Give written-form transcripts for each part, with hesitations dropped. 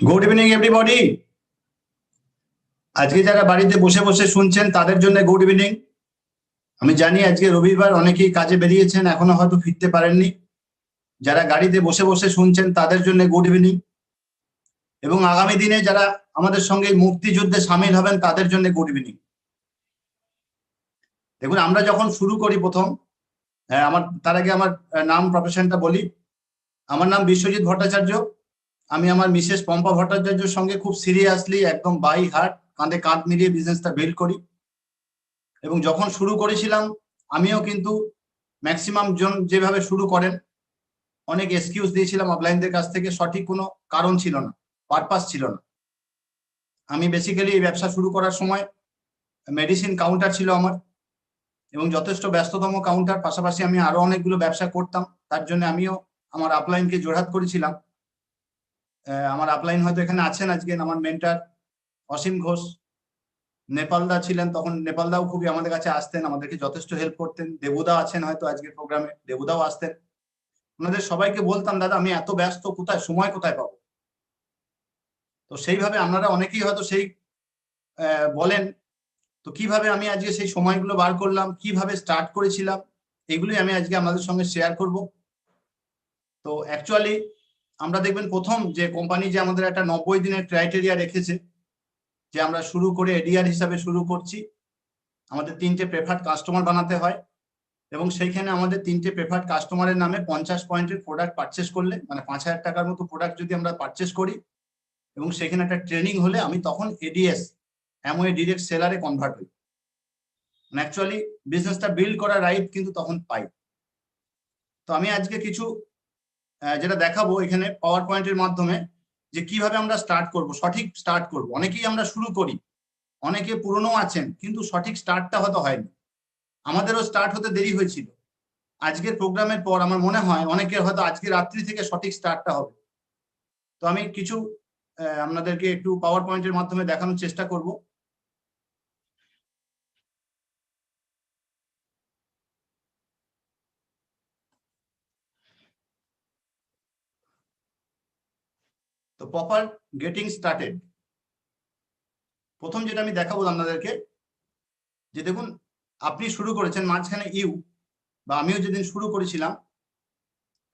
Good evening everybody. আজকে যারা বাড়িতে বসে বসে শুনছেন তাদের জন্য গুড ইভিনিং। আমি জানি আজকে রবিবার, অনেকেই কাজে বেরিয়েছেন, এখনো হয়তো ফিরতে পারেননি। যারা গাড়িতে বসে বসে শুনছেন তাদের জন্য গুড ইভিনিং। এবং আগামী দিনে যারা আমাদের সঙ্গে মুক্তিযুদ্ধে সামিল হবেন তাদের জন্য গুড ইভিনিং। দেখুন, আমরা যখন শুরু করি প্রথম, তার আগে আমার নাম প্রফেশনটা বলি। আমার নাম বিশ্বজিৎ ভট্টাচার্য। আমি আমার মিসেস পম্পা ভট্টাচার্যের সঙ্গে খুব সিরিয়াসলি, একদম বাই হার্ট, কাঁধে কাঁধ মিলিয়ে বিজনেসটা বিল্ড করি। এবং যখন শুরু করেছিলাম আমিও কিন্তু ম্যাক্সিমাম জন যেভাবে শুরু করেন, অনেক এক্সকিউজ দিয়েছিলাম অফলাইনদের কাছ থেকে। সঠিক কোনো কারণ ছিল না, পারপাস ছিল না। আমি বেসিক্যালি এই ব্যবসা শুরু করার সময় মেডিসিন কাউন্টার ছিল আমার, এবং যথেষ্ট ব্যস্ততম কাউন্টার। পাশাপাশি আমি আরো অনেকগুলো ব্যবসা করতাম, তার জন্য আমিও আমার আপলাইনকে জোরহাট করেছিলাম। আমার আপলাইন হয়তো এখানে আছেন আজকে, আমার মেন্টার অসীম ঘোষ। নেপালদা ছিলেন তখন, নেপালদাও খুবই আমাদের কাছে আসতেন, আমাদেরকে যথেষ্ট হেল্প করতেন। দেবুদা আছেন হয়তো আজকের প্রোগ্রামে, দেবুদাও আসতেন। ওনাদের সবাইকে বলতাম, দাদা আমি এত ব্যস্ত, কোথায় সময় কোথায় পাবো। তো সেইভাবে আপনারা অনেকেই হয়তো সেই বলেন। তো কিভাবে আমি আজকে সেই সময়গুলো বার করলাম, কিভাবে স্টার্ট করেছিলাম, এগুলোই আমি আজকে আমাদের সঙ্গে শেয়ার করব। তো অ্যাকচুয়ালি আমরা দেখবেন প্রথম যে কোম্পানি যে আমাদের একটা 90 দিনের ক্রাইটেরিয়া রেখেছে, যে আমরা শুরু করে এডিআর হিসাবে শুরু করছি। আমাদের 3টে প্রেফার্ড কাস্টমার বানাতে হয়, এবং সেইখানে আমাদের 3টে প্রেফার্ড কাস্টমারের নামে 50 পয়েন্টের প্রোডাক্ট পারচেস করলে, মানে 5000 টাকার মতো প্রোডাক্ট যদি আমরা পারচেস করি, এবং সেখানে একটা ট্রেনিং হলে আমি তখন এডিএস, অ্যামওয়ে ডিরেক্ট সেলারে কনভার্ট হই। মানে অ্যাকচুয়ালি বিজনেসটা বিল্ড করার রাইট কিন্তু তখন পাই। তো আমি আজকে কিছু যেটা দেখাবো এখানে পাওয়ার পয়েন্টের মাধ্যমে, যে কিভাবে আমরা স্টার্ট করব, সঠিক স্টার্ট করব। অনেকেই আমরা শুরু করি, অনেকে পুরনো আছেন, কিন্তু সঠিক স্টার্টটা হয়তো হয়নি। আমাদেরও স্টার্ট হতে দেরি হয়েছিল। আজকের প্রোগ্রামের পর আমার মনে হয় অনেকের হয়তো আজকে রাত্রি থেকে সঠিক স্টার্টটা হবে। তো আমি কিছু আপনাদেরকে একটু পাওয়ার পয়েন্টের মাধ্যমে দেখানোর চেষ্টা করব। তো প্রপার গেটিং স্টার্টেড, প্রথম যেটা আমি দেখাবো আপনাদেরকে, যে দেখুন আপনি শুরু করেছেন মাঝখানে বা আমিও যেদিন শুরু করেছিলাম,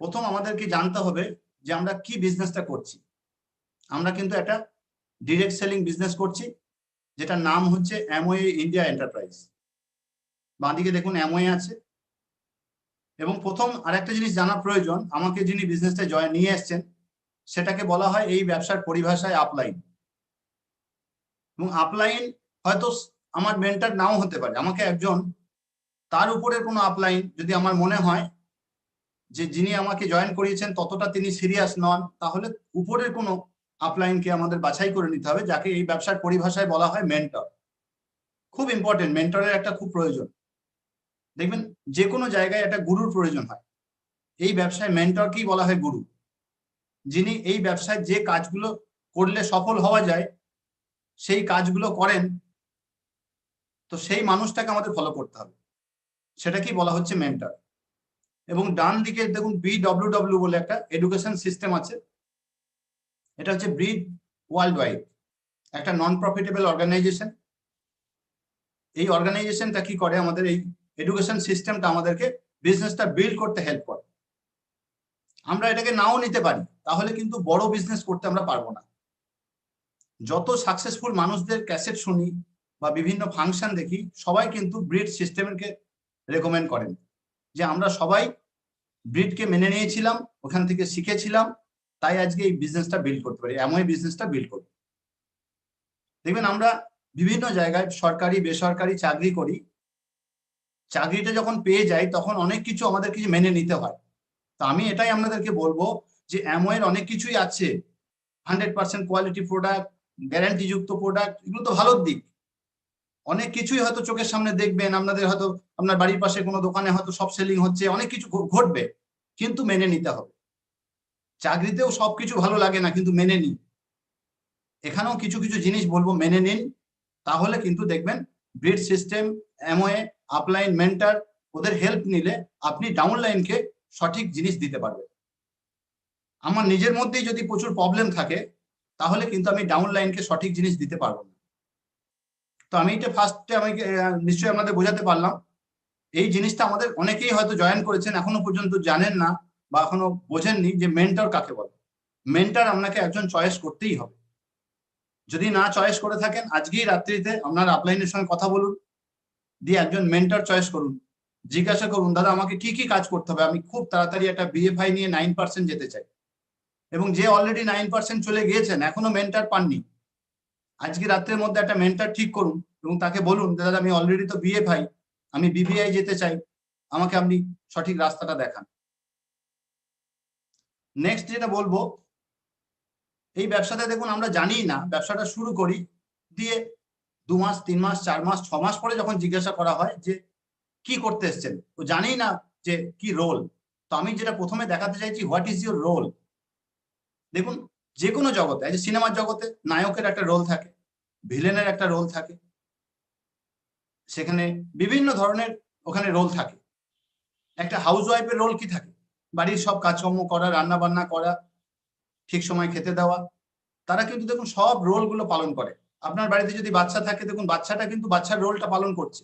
প্রথম আমাদেরকে জানতে হবে যে আমরা কি বিজনেসটা করছি। আমরা কিন্তু একটা ডিরেক্ট সেলিং বিজনেস করছি, যেটার নাম হচ্ছে অ্যামওয়ে ইন্ডিয়া এন্টারপ্রাইজ। বাঁদিকে দেখুন অ্যামওয়ে আছে। এবং প্রথম আরেকটা জিনিস জানা প্রয়োজন, আমাকে যিনি বিজনেসটা নিয়ে এসছেন, সেটাকে বলা হয় এই ব্যবসার পরিভাষায় আপলাইন। এবং আপলাইন হয়তো আমার মেন্টর নাও হতে পারে, আমাকে একজন তার উপরে কোনো আপলাইন যদি আমার মনে হয় যে যিনি আমাকে জয়েন করিয়েছেন ততটা তিনি সিরিয়াস নন, তাহলে উপরের কোনো আপলাইনকে আমাদের বাছাই করে নিতে হবে, যাকে এই ব্যবসার পরিভাষায় বলা হয় মেন্টর। খুব ইম্পর্টেন্ট, মেন্টরের একটা খুব প্রয়োজন। দেখবেন যে কোনো জায়গায় একটা গুরুর প্রয়োজন হয়, এই ব্যবসায় মেন্টরকেই বলা হয় গুরু। যিনি এই ব্যবসায় যে কাজগুলো করলে সফল হওয়া যায় সেই কাজগুলো করেন, তো সেই মানুষটাকে আমাদের ফলো করতে হবে, সেটাকেই বলা হচ্ছে মেন্টর। এবং ডান দিকে দেখুন BWW বলে একটা এডুকেশন সিস্টেম আছে। এটা হচ্ছে ব্রিড ওয়ার্ল্ড ওয়াইড, একটা নন প্রফিটেবল অর্গানাইজেশন। এই অর্গানাইজেশনটা কি করে, আমাদের এই এডুকেশন সিস্টেমটা আমাদেরকে বিজনেসটা বিল্ড করতে হেল্প করে। আমরা এটাকে নাও নিতে পারি, তাহলে কিন্তু বড় বিজনেস করতে আমরা পারবো না। যত সাকসেসফুল মানুষদের ক্যাসেট শুনি বা বিভিন্ন ফাংশন দেখি, সবাই কিন্তু ব্রিড সিস্টেমকে রেকমেন্ড করেন, যে আমরা সবাই ব্রিডকে মেনে নিয়েছিলাম, ওখান থেকে শিখেছিলাম, তাই আজকে এই বিজনেসটা বিল্ড করতে পারি, এমন বিজনেসটা বিল্ড করি। দেখবেন আমরা বিভিন্ন জায়গায় সরকারি বেসরকারি চাকরি করি, চাকরিটা যখন পেয়ে যাই তখন অনেক কিছু আমাদের কিছু মেনে নিতে হয়। তো আমি এটাই আপনাদেরকে বলবো যে অ্যামওয়ের অনেক কিছুই আছে, 100% কোয়ালিটি প্রোডাক্ট, গ্যারান্টি যুক্ত প্রোডাক্ট, এগুলো তো ভালো দিক। অনেক কিছুই হয়তো চোখের সামনে দেখবেন, আপনাদের হয়তো আপনার বাড়ির পাশে কোনো দোকানে হয়তো সব সেলিং হচ্ছে, অনেক কিছু ঘটবে, কিন্তু মেনে নিতে হবে। চাকরিতেও সবকিছু ভালো লাগে না, কিন্তু মেনে নিন। এখানেও কিছু কিছু জিনিস বলবো, মেনে নিন, তাহলে কিন্তু দেখবেন breed system, Amway, upline, mentor, ওদের হেল্প নিলে আপনি ডাউনলাইনকে সঠিক জিনিস দিতে পারবেন। আমার নিজের মধ্যেই যদি প্রচুর প্রবলেম থাকে, তাহলে কিন্তু আমি ডাউনলাইনকে সঠিক জিনিস দিতে পারবো না। তো আমি এটা ফার্স্টে আমি নিশ্চয়ই আপনাদের বোঝাতে পারলাম। এই জিনিসটা আমাদের অনেকেই হয়তো জয়েন করেছেন, এখনো পর্যন্ত জানেন না বা এখনো বোঝেননি যে মেন্টর কাকে বলে। মেন্টর আপনাকে একজন চয়েস করতেই হবে। যদি না চয়েস করে থাকেন, আজকেই রাত্রিতে আপনার আপলাইনের সঙ্গে কথা বলুন, দিয়ে একজন মেন্টর চয়েস করুন। জিজ্ঞাসা করুন, দাদা আমাকে কি কি কাজ করতে হবে, আমি খুব তাড়াতাড়ি একটা বিএফআই নিয়ে 9% যেতে চাই। এবং যে অলরেডি 9% চলে গিয়েছেন, এখনো মেন্টর পাননি, আজকে রাত্রের মধ্যে একটা মেন্টর ঠিক করুন এবং তাকে বলুন, দাদা আমি অলরেডি তো বিএফআই, আমি বিবিআই যেতে চাই, আমাকে আপনি সঠিক রাস্তাটা দেখান। নেক্সট যেটা বলবো, এই ব্যবসাতে দেখুন আমরা জানি না, ব্যবসাটা শুরু করি, দিয়ে 2 মাস 3 মাস 4 মাস 6 মাস পরে যখন জিজ্ঞাসা করা হয় যে কি করতে এসছেন, তো জানি না যে কি রোল। তো আমি যেটা প্রথমে দেখাতে চাইছি, হোয়াট ইজ ইউর রোল। দেখুন, যে কোনো জগতে, এই যে সিনেমার জগতে নায়কের একটা রোল থাকে, ভিলেনের একটা রোল থাকে, সেখানে বিভিন্ন ধরনের ওখানে রোল থাকে। একটা হাউস ওয়াইফের রোল কি থাকে, বাড়ির সব কাজকর্ম করা, রান্না বান্না করা, ঠিক সময় খেতে দেওয়া। তারা কিন্তু দেখুন সব রোল গুলো পালন করে। আপনার বাড়িতে যদি বাচ্চা থাকে, দেখুন বাচ্চাটা কিন্তু বাচ্চার রোলটা পালন করছে।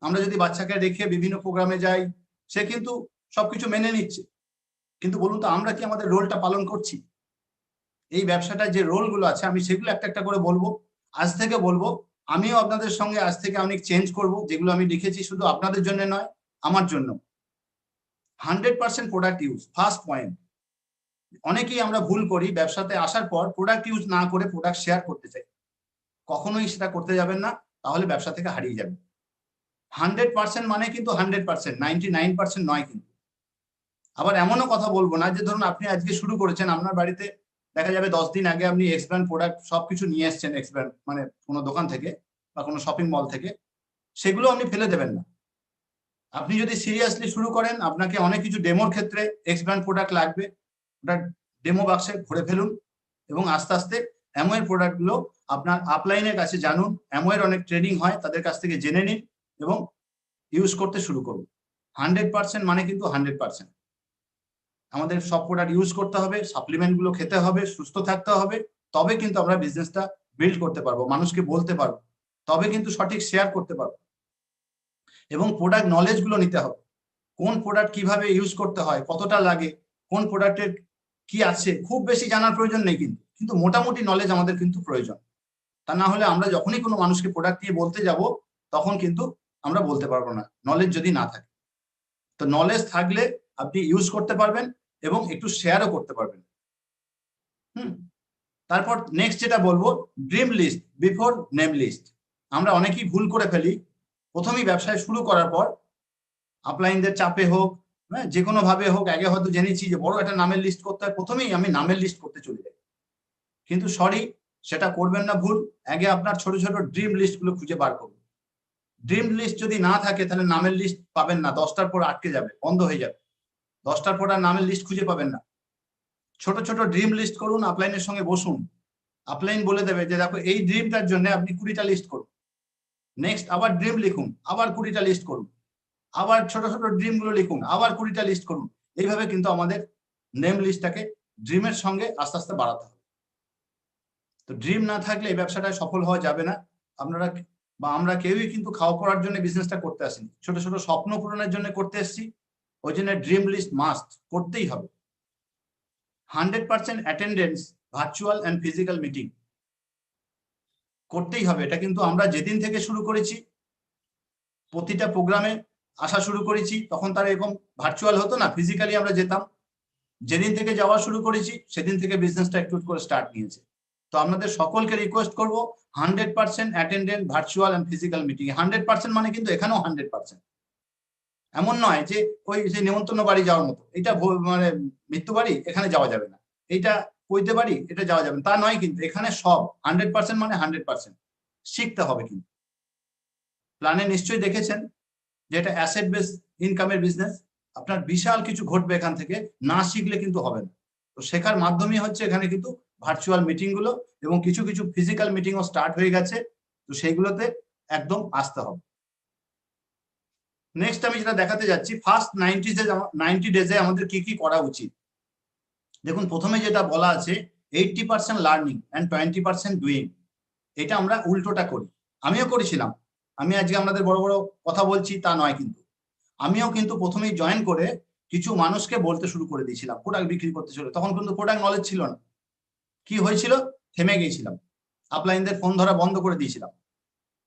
আমরা যদি বাচ্চাকে রেখে বিভিন্ন প্রোগ্রামে যাই, সে কিন্তু সবকিছু মেনে নিচ্ছে। কিন্তু বলুন তো, আমরা কি আমাদের রোলটা পালন করছি? এই ব্যবসাটা যে রোল গুলো আছে, আমি সেগুলো একটা একটা করে বলবো। আজ থেকে বলবো, আমিও আপনাদের সঙ্গে আজ থেকে অনেক চেঞ্জ করব, যেগুলো আমি লিখেছি শুধু আপনাদের জন্য নয়, আমার জন্য। 100% প্রোডাক্ট ইউজ, ফার্স্ট পয়েন্ট। অনেকেই আমরা ভুল করি, ব্যবসাতে আসার পর প্রোডাক্ট ইউজ না করে প্রোডাক্ট শেয়ার করতে চাই। কখনোই সেটা করতে যাবেন না, তাহলে ব্যবসা থেকে হারিয়ে যাবে। 100% মানে কিন্তু 100%, 99% নয় কিন্তু। আবার এমনও কথা বলবো না যে ধরুন আপনি আজকে শুরু করেছেন, আপনার বাড়িতে দেখা যাবে 10 দিন আগে আপনি এক্স ব্র্যান্ড প্রোডাক্ট সবকিছু নিয়ে এসছেন, এক্স ব্র্যান্ড মানে কোনো দোকান থেকে বা কোনো শপিং মল থেকে, সেগুলো আপনি ফেলে দেবেন না। আপনি যদি সিরিয়াসলি শুরু করেন, আপনাকে অনেক কিছু ডেমোর ক্ষেত্রে এক্স ব্র্যান্ড প্রোডাক্ট লাগবে, ওটা ডেমো বাক্সে ভরে ফেলুন এবং আস্তে আস্তে অ্যামওয়ের প্রোডাক্টগুলো আপনার আপলাইনের কাছে জানুন। অ্যামওয়ের অনেক ট্রেনিং হয়, তাদের কাছ থেকে জেনে নিন এবং ইউজ করতে শুরু করুন। 100% মানে কিন্তু 100%। আমাদের সব প্রোডাক্ট ইউজ করতে হবে, সাপ্লিমেন্ট গুলো খেতে হবে, সুস্থ থাকতে হবে, তবে কিন্তু আমরা বিজনেসটা বিল্ড করতে পারবো, মানুষকে বলতে পারবো, তবে কিন্তু সঠিক শেয়ার করতে পারবো। এবং প্রোডাক্ট নলেজ গুলো নিতে হবে, কোন প্রোডাক্ট কিভাবে ইউজ করতে হয়, কতটা লাগে, কোন প্রোডাক্টের কি আছে, খুব বেশি জানার প্রয়োজন নেই, কিন্তু কিন্তু মোটামুটি নলেজ আমাদের কিন্তু প্রয়োজন। তা না হলে আমরা যখনই কোনো মানুষকে প্রোডাক্ট নিয়ে বলতে যাব, তখন কিন্তু আমরা বলতে পারবো না, নলেজ যদি না থাকে। তো নলেজ থাকলে আপনি ইউজ করতে পারবেন এবং একটু শেয়ারও করতে পারবেন। তারপর নেক্সট যেটা বলবো, dream list before name list. আমরা অনেকেই ভুল করে ফেলি, প্রথমেই ব্যবসায় শুরু করার পর আপলাইনদের চাপে হোক, হ্যাঁ যে কোনো ভাবে হোক, আগে হয়তো জেনেছি যে বড় একটা নামের লিস্ট করতে হয়, প্রথমেই আমি নামের লিস্ট করতে চলে যাই। কিন্তু সরি, সেটা করবেন না, ভুল। আগে আপনার ছোট ছোট ড্রিম লিস্ট গুলো খুঁজে বার করুন। ড্রিম লিস্ট যদি না থাকে, তাহলে নামের লিস্ট পাবেন না, 10টার পর আটকে যাবে, বন্ধ হয়ে যাবে, 10টার পর আর নামের লিস্ট খুঁজে পাবেন না। ছোট ছোট ড্রিম লিস্ট করুন, আপলাইনের সঙ্গে বসুন, আপলাইন বলে দেবে যে দেখো এই ড্রিমটার জন্য আপনি 20টা লিস্ট করুন। নেক্সট আবার ড্রিম লিখুন, আবার 20টা লিস্ট করুন, আবার ছোট ছোট ড্রিম গুলো লিখুন, আবার 20টা লিস্ট করুন। এইভাবে কিন্তু আমাদের নেম লিস্টটাকে ড্রিমের সঙ্গে আস্তে আস্তে বাড়াতে হবে। তো ড্রিম না থাকলে এই ব্যবসাটায় সফল হওয়া যাবে না। আপনারা বা আমরা কেউই কিন্তু খাওয়া পড়ার জন্য বিজনেসটা করতে আসিনি, ছোট ছোট স্বপ্ন পূরণের জন্য করতে এসেছি। ওই জন্য ড্রিম লিস্ট মাস্ট করতেই হবে। 100% attendance, virtual and physical meeting করতেই হবে। এটা কিন্তু আমরা যেদিন থেকে শুরু করেছি, প্রতিটা প্রোগ্রামে আসা শুরু করেছি, তখন তার এরকম ভার্চুয়াল হতো না, ফিজিক্যালি আমরা যেতাম। যেদিন থেকে যাওয়া শুরু করেছি, সেদিন থেকে বিজনেসটা একটু করে স্টার্ট নিয়েছে। তো আপনাদের সকলকে রিকোয়েস্ট করবো, 100% attendance, virtual and physical meeting. 100% মানে কিন্তু এখানেও 100%। এমন নয় যে ওই যে নেমন্তন্ন বাড়ি যাওয়ার মতো, এটা মানে মৃত্যু বাড়ি, এখানে যাওয়া যাবে না, এইটা পৈতে বাড়ি, এটা যাওয়া যাবে না, তা নয় কিন্তু। এখানে সব 100% মানে 100%। শিখতে হবে কিন্তু। প্ল্যানে নিশ্চয়ই দেখেছেন যে এটা অ্যাসেট বেস ইনকামের বিজনেস। আপনার বিশাল কিছু ঘটবে এখান থেকে, না শিখলে কিন্তু হবে না। তো শেখার মাধ্যমই হচ্ছে এখানে কিন্তু ভার্চুয়াল মিটিং গুলো, এবং কিছু কিছু ফিজিক্যাল মিটিংও স্টার্ট হয়ে গেছে। তো সেইগুলোতে একদম আসতে হবে। নেক্সট আমি যেটা দেখাতে যাচ্ছি, ফার্স্ট 90 ডেজে আমাদের কি কি করা উচিত। দেখুন, প্রথমে যেটা বলা আছে, 80% লার্নিং অ্যান্ড 20% ডুইং। এটা আমরা উল্টোটা করি। আমিও করেছিলাম। আমি আজকে আপনাদের বড় বড় কথা বলছি তা নয়, কিন্তু আমিও কিন্তু প্রথমেই জয়েন করে কিছু মানুষকে বলতে শুরু করে দিয়েছিলাম প্রোডাক্ট বিক্রি করতে শুরু। তখন কিন্তু প্রোডাক্ট নলেজ ছিল না। কি হয়েছিল? থেমে গিয়েছিলাম, আপলাইনদের ফোন ধরা বন্ধ করে দিয়েছিলাম।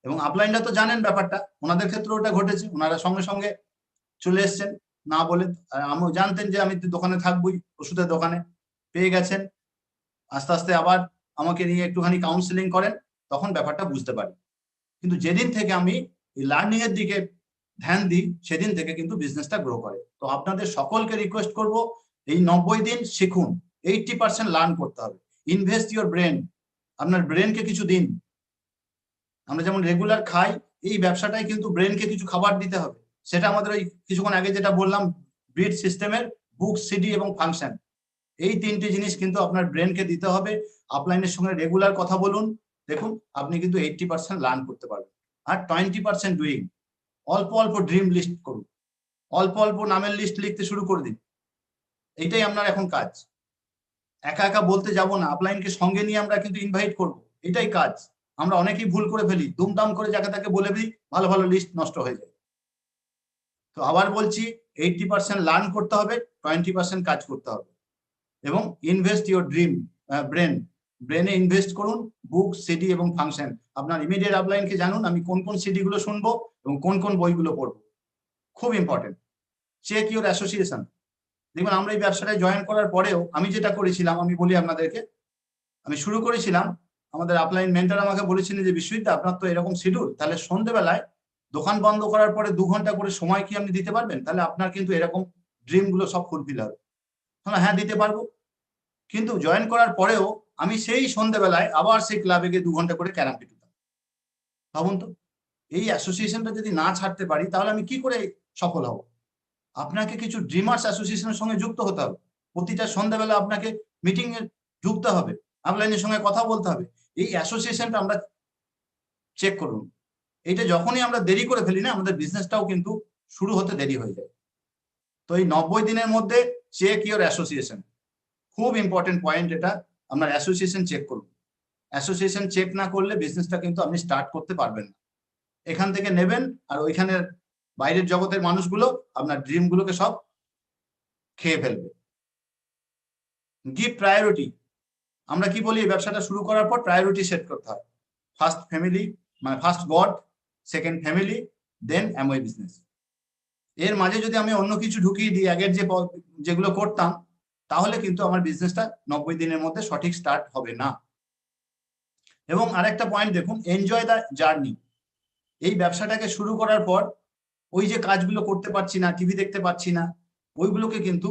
এবং আপলাইনরা তো জানেন ব্যাপারটা, ওনাদের ক্ষেত্রে ওটা ঘটেছে, ওনারা সঙ্গে সঙ্গে চলে এসছেন না বলে। আমিও জানতেন যে আমি দোকানে থাকবই, ওষুধের দোকানে, পেয়ে গেছেন। আস্তে আস্তে আবার আমাকে নিয়ে একটুখানি কাউন্সিলিং করেন, তখন ব্যাপারটা বুঝতে পারি। কিন্তু যেদিন থেকে আমি এই লার্নিং এর দিকে ধ্যান দিই, সেদিন থেকে কিন্তু বিজনেসটা গ্রো করে। তো আপনাদের সকলকে রিকোয়েস্ট করব, এই 90 দিন শিখুন, 80% লার্ন করতে হবে। ইনভেস্ট ইউর ব্রেন, আপনার ব্রেনকে কিছু দিন। আমরা যেমন রেগুলার খাই, এই ব্যবসাটাই কিন্তু ব্রেনকে কিছু খাবার দিতে হবে। সেটা আমাদের ওই কিছুক্ষণ আগে যেটা বললাম, ব্রিড সিস্টেমের বুক, সিডি এবং ফাংশন, এই তিনটি জিনিস কিন্তু আপনার ব্রেনকে দিতে হবে। আপলাইনের সঙ্গে রেগুলার কথা বলুন, দেখুন আপনি কিন্তু 80% লার্ন করতে পারবেন। আর 20% ডুইং, অল্প অল্প ড্রিম লিস্ট করুন, অল্প অল্প নামের লিস্ট লিখতে শুরু করে দিন। এইটাই আপনার এখন কাজ। একা একা বলতে যাব না, আপলাইনকে সঙ্গে নিয়ে আমরা কিন্তু ইনভাইট করব, এটাই কাজ। আমরা অনেকেই ভুল করে ফেলি, দুমদাম করে যাকে তাকে বলে দিই, ভালো ভালো লিস্ট নষ্ট হয়ে যায়। তো আবার বলছি, 80% লার্ন করতে হবে, 20% কাজ করতে হবে। এবং ইনভেস্ট ইউর ড্রিম ব্রেনে ইনভেস্ট করুন, বুক, সিডি এবং ফাংশন। আপনার ইমিডিয়েট আপলাইনকে জানুন আমি কোন কোন সিডি গুলো শুনবো এবং কোন কোন বইগুলো পড়বো। খুব ইম্পর্টেন্ট। Check your association. দেখবেন আমরা এই ব্যবসাটায় জয়েন করার পরেও আমি যেটা করেছিলাম, আমি বলি আপনাদেরকে, আমি শুরু করেছিলাম, আমাদের আপলাইন মেন্টর আমাকে বলেছিলেন যে বিশ্বজিৎ, আপনার তো এরকম শিডিউল, তাহলে সন্ধ্যেবেলায় দোকান বন্ধ করার পরে 2 ঘন্টা করে সময় কি আপনি দিতে পারবেন? তাহলে আপনার কিন্তু এরকম ড্রিম গুলো সব ফুলফিল হবে। হ্যাঁ, দিতে পারবো। কিন্তু জয়েন করার পরেও আমি সেই সন্ধ্যেবেলায় আবার সেই ক্লাবে গিয়ে 2 ঘন্টা করে ক্যারাম পিটুতাম। ভাবুন তো, এই অ্যাসোসিয়েশনটা যদি না ছাড়তে পারি, তাহলে আমি কি করে সফল হব? আপনাকে কিছু ড্রিমার্স অ্যাসোসিয়েশনের সঙ্গে যুক্ত হতে হবে। প্রতিটা সন্ধ্যাবেলা আপনাকে মিটিং এ ঢুকতে হবে, আপলাইনের সঙ্গে কথা বলতে হবে। এই অ্যাসোসিয়েশনটা আমরা চেক করুন। এইটা যখনই আমরা দেরি করে ফেলি না, আমাদের বিজনেসটাও কিন্তু শুরু হতে দেরি হয়ে যায়। তো এই 90 দিনের মধ্যে চেক ইওর অ্যাসোসিয়েশন, খুব ইম্পর্টেন্ট পয়েন্ট এটা। আপনার অ্যাসোসিয়েশন চেক করুন। অ্যাসোসিয়েশন চেক না করলে বিজনেসটা কিন্তু আপনি স্টার্ট করতে পারবেন না। এখান থেকে নেবেন, আর ওইখানের বাইরের জগতের মানুষগুলো আপনার ড্রিম গুলোকে সব খেয়ে ফেলবে। Give priority. আমরা কি বলি, এই ব্যবসাটা শুরু করার পর প্রায়োরিটি সেট করতে হয়। ফার্স্ট ফ্যামিলি, মানে ফার্স্ট গড, সেকেন্ড ফ্যামিলি, দেন অ্যামওয়ে বিজনেস। এর মাঝে যদি আমি অন্য কিছু ঢুকিয়ে দিই, আগের যেগুলো করতাম, তাহলে কিন্তু আমার বিজনেসটা 90 দিনের মধ্যে সঠিক স্টার্ট হবে না। এবং আরেকটা পয়েন্ট দেখুন, এনজয় দ্য জার্নি। এই ব্যবসাটাকে শুরু করার পর ওই যে কাজগুলো করতে পারছি না, টিভি দেখতে পাচ্ছি না, ওইগুলোকে কিন্তু,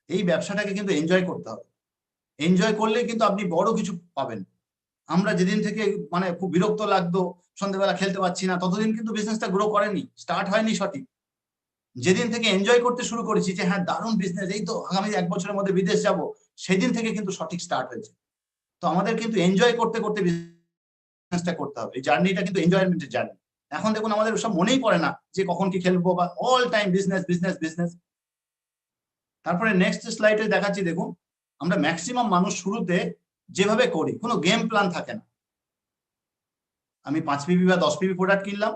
এই ব্যবসাটাকে কিন্তু এনজয় করতে হবে। এনজয় করলে কিন্তু আপনি বড় কিছু পাবেন। আমরা যেদিন থেকে মানে খুব বিরক্ত লাগতো, সন্ধ্যেবেলা খেলতে পারছি না, ততদিন কিন্তু বিজনেসটা গ্রো করেনি, স্টার্ট হয়নি সঠিক। যেদিন থেকে এনজয় করতে শুরু করেছি যে হ্যাঁ দারুণ বিজনেস, এই তো আগামী 1 বছরের মধ্যে বিদেশ যাব, সেদিন থেকে কিন্তু সঠিক স্টার্ট হয়েছে। তো আমাদের কিন্তু এনজয় করতে করতে বিজনেসটা করতে হবে। এই জার্নিটা কিন্তু এনজয়মেন্টের জার্নি। এখন দেখুন আমাদের সব মনেই পড়ে না যে কখন কি খেলবো, বা all time business business business. তারপরে নেক্সট স্লাইডে দেখাচ্ছি, দেখুন আমরা ম্যাক্সিমাম মানুষ শুরুতে যেভাবে করি, কোনো গেম প্ল্যান থাকে না। আমি 5 পিবি বা 10 পিবি প্রোডাক্ট কিনলাম,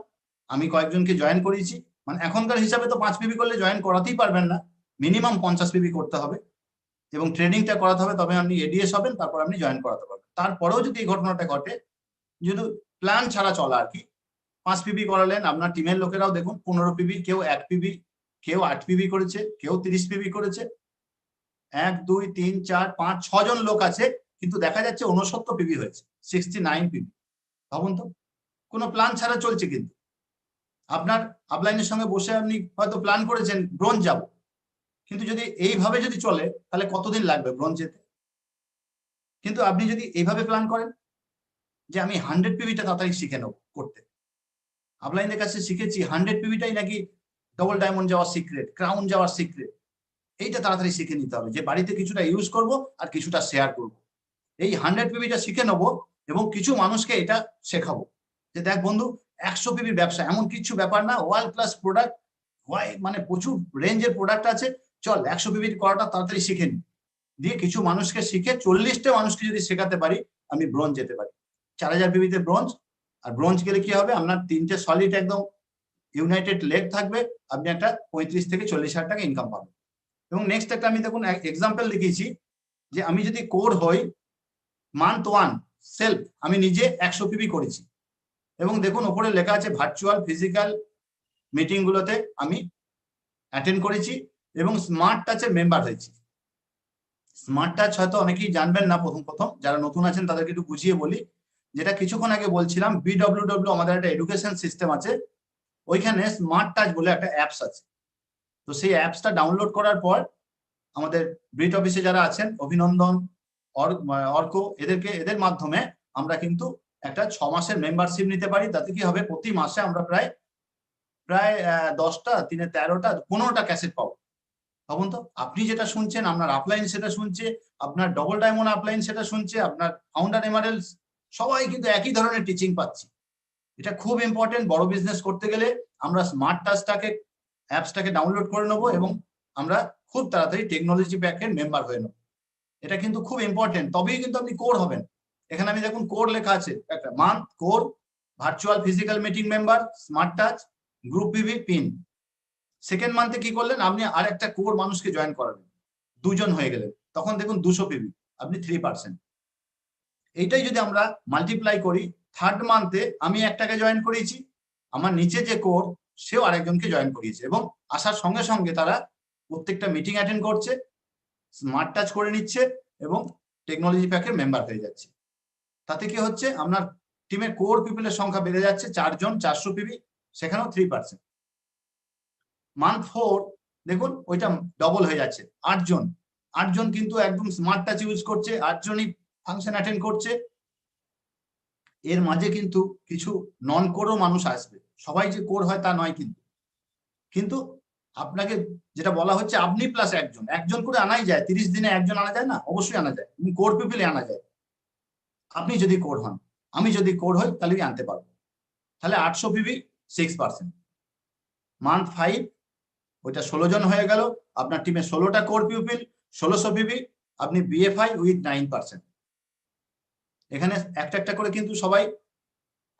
আমি কয়েকজনকে জয়েন করিয়েছি, মানে এখনকার হিসাবে তো 5 পিবি করলে জয়েন করাতেই পারবেন না, মিনিমাম 50 পিবি করতে হবে এবং ট্রেনিংটা করাতে হবে, তবে আপনি এডিএস হবেন, তারপর আপনি জয়েন করাতে পারবেন। তারপরেও যদি এই ঘটনাটা ঘটে, যদি প্ল্যান ছাড়া চলা আর কি, 5 পিবি করালেন, আপনার টিমের লোকেরাও দেখুন 15 পিবি, কেউ 1 পিবি, কেউ 8 পিবি করেছে, কেউ 30 পিবি করেছে, 1 2 3 4 5 6 জন লোক আছে, কিন্তু দেখা যাচ্ছে 69 পিবি হয়েছে, 69 পিবি। ভাবুন তো, কোনো প্ল্যান ছাড়া চলছে। কিন্তু আপনার আপলাইনের সঙ্গে বসে আপনি হয়তো প্ল্যান করেছেন ব্রোঞ্জ যাব, কিন্তু যদি এইভাবে যদি চলে, তাহলে কতদিন লাগবে ব্রোঞ্জ যেতে? কিন্তু আপনি যদি এইভাবে প্ল্যান করেন যে আমি 100 পিবিটা তাড়াতাড়ি শিখে নেব করতে, আপলাইনের কাছে শিখেছি 100 পিবিটাই নাকি ডবল ডায়মন্ড যাওয়ার সিক্রেট, ক্রাউন যাওয়ার সিক্রেট। এইটা তাড়াতাড়ি শিখে নিতে হবে, যে বাড়িতে কিছুটা ইউজ করব আর কিছুটা শেয়ার করব। এই 100 পিবিটা শিখে নেবো এবং কিছু মানুষকে এটা শেখাবো যে দেখ বন্ধু, 100 পিবির ব্যবসা এমন কিছু ব্যাপার না, ওয়ার্ল্ড ক্লাস প্রোডাক্ট, মানে প্রচুর রেঞ্জের প্রোডাক্ট আছে, চল 100 পিবির করাটা তাড়াতাড়ি শিখে নি। দিয়ে কিছু মানুষকে শিখে 40টা মানুষকে যদি শেখাতে পারি আমি ব্রোঞ্জ যেতে পারি। 4000 পিবিতে ব্রোঞ্জ। আর ব্রোঞ্জ গেলে কি হবে, আপনার 3টে সলিড একদম ইউনাইটেড লেগ থাকবে, আপনি একটা 35 থেকে 40,000 টাকা ইনকাম পাবেন। এবং নেক্সট একটা আমি দেখুন এক্সাম্পল দেখিয়েছি যে আমি যদি কোর হই, মান্থ 1 সেলফ আমি নিজে 100 পিবি করেছি। এবং দেখুন ওপরে লেখা আছে ভার্চুয়াল ফিজিক্যাল মিটিং গুলোতে আমি অ্যাটেন্ড করেছি এবং স্মার্ট টাচের মেম্বার হয়েছি। স্মার্ট টাচ হয়তো অনেকেই জানবেন না, প্রথম যারা নতুন আছেন তাদেরকে একটু বুঝিয়ে বলি। যেটা কিছুক্ষণ আগে বলছিলাম, BWW আমাদের একটা এডুকেশন সিস্টেম আছে, ওইখানে স্মার্ট টাচ বলে একটা অ্যাপস আছে। তো সেই অ্যাপসটা ডাউনলোড করার পর আমাদের ব্রিট অফিসে যারা আছেন, অভিনন্দন, অর্ক, এদের মাধ্যমে আমরা কিন্তু একটা 6 মাসের মেম্বারশিপ নিতে পারি। তাতে কি হবে, প্রতি মাসে আমরা প্রায় 10টা, 3 13টা, 15টা ক্যাসেট পাবো। ভাবুন তো, আপনি যেটা শুনছেন, আপনার আপলাইন সেটা শুনছে, আপনার ডবল ডায়মন্ড আপলাইন সেটা শুনছে, আপনার ফাউন্ডার এমারেলস, সবাই কিন্তু একই ধরনের টিচিং পাচ্ছি। এটা খুব ইম্পর্টেন্ট। বড় বিজনেস করতে গেলে আমরা স্মার্ট টাচটাকে, অ্যাপসটাকে ডাউনলোড করে নেবো এবং আমরা খুব তাড়াতাড়ি টেকনোলজি প্যাকের মেম্বার হয়ে নেবো। এটা কিন্তু খুব ইম্পর্টেন্ট, তবেই কিন্তু আপনি কোর হবেন। এখানে আমি দেখুন কোর লেখা আছে, একটা month core, virtual physical meeting member, smart touch, group PV, pin. Second মান্থে কি করলেন, আপনি আর একটা কোর মানুষকে জয়েন করাবেন, 2 জন হয়ে গেলেন, তখন দেখুন 200 পিভি, আপনি 3%। এইটাই যদি আমরা মাল্টিপ্লাই করি, থার্ড মান্থে আমি একটাকে জয়েন করিয়েছি, আমার নিচে যে কোর সেও আরেকজনকে জয়েন করিয়েছে, এবং আসার সঙ্গে সঙ্গে তারা প্রত্যেকটা মিটিং অ্যাটেন্ড করছে, স্মার্ট টাচ করে নিচ্ছে এবং টেকনোলজি প্যাকের মেম্বার হয়ে যাচ্ছে। তাতে কি হচ্ছে, আপনার টিমে কোর পিপলের সংখ্যা বেড়ে যাচ্ছে, 4 জন, 400 পিভি, সেখানেও 3%। মান্থ 4 দেখুন ওইটা ডবল হয়ে যাচ্ছে, 8 জন, 8 জন কিন্তু একদম স্মার্ট টাচ ইউজ করছে, 8 জনই ফাংশন অ্যাটেন্ড করছে। এর মাঝে কিন্তু কিছু নন কোরও মানুষ আসবে, সবাই যে কোর হয় তা নয়, কিন্তু আপনাকে যেটা বলা হচ্ছে, আপনি প্লাস একজন করে আনাই যায়। 30 দিনে একজন আনা যায় না? অবশ্যই আনা যায়, কোর পিপলে আনা যায়। আপনি যদি কোর হন, আমি যদি কোর হই, তাহলে আনতে পারবো। তাহলে 800 পিবি, 6%। মান্থ 5 ওইটা 16 জন হয়ে গেল, আপনার টিমে 16টা কোর পিপিল, 1600 পিবি, আপনি বিএফআই উইথ 9%। এখানে একটা করে কিন্তু সবাই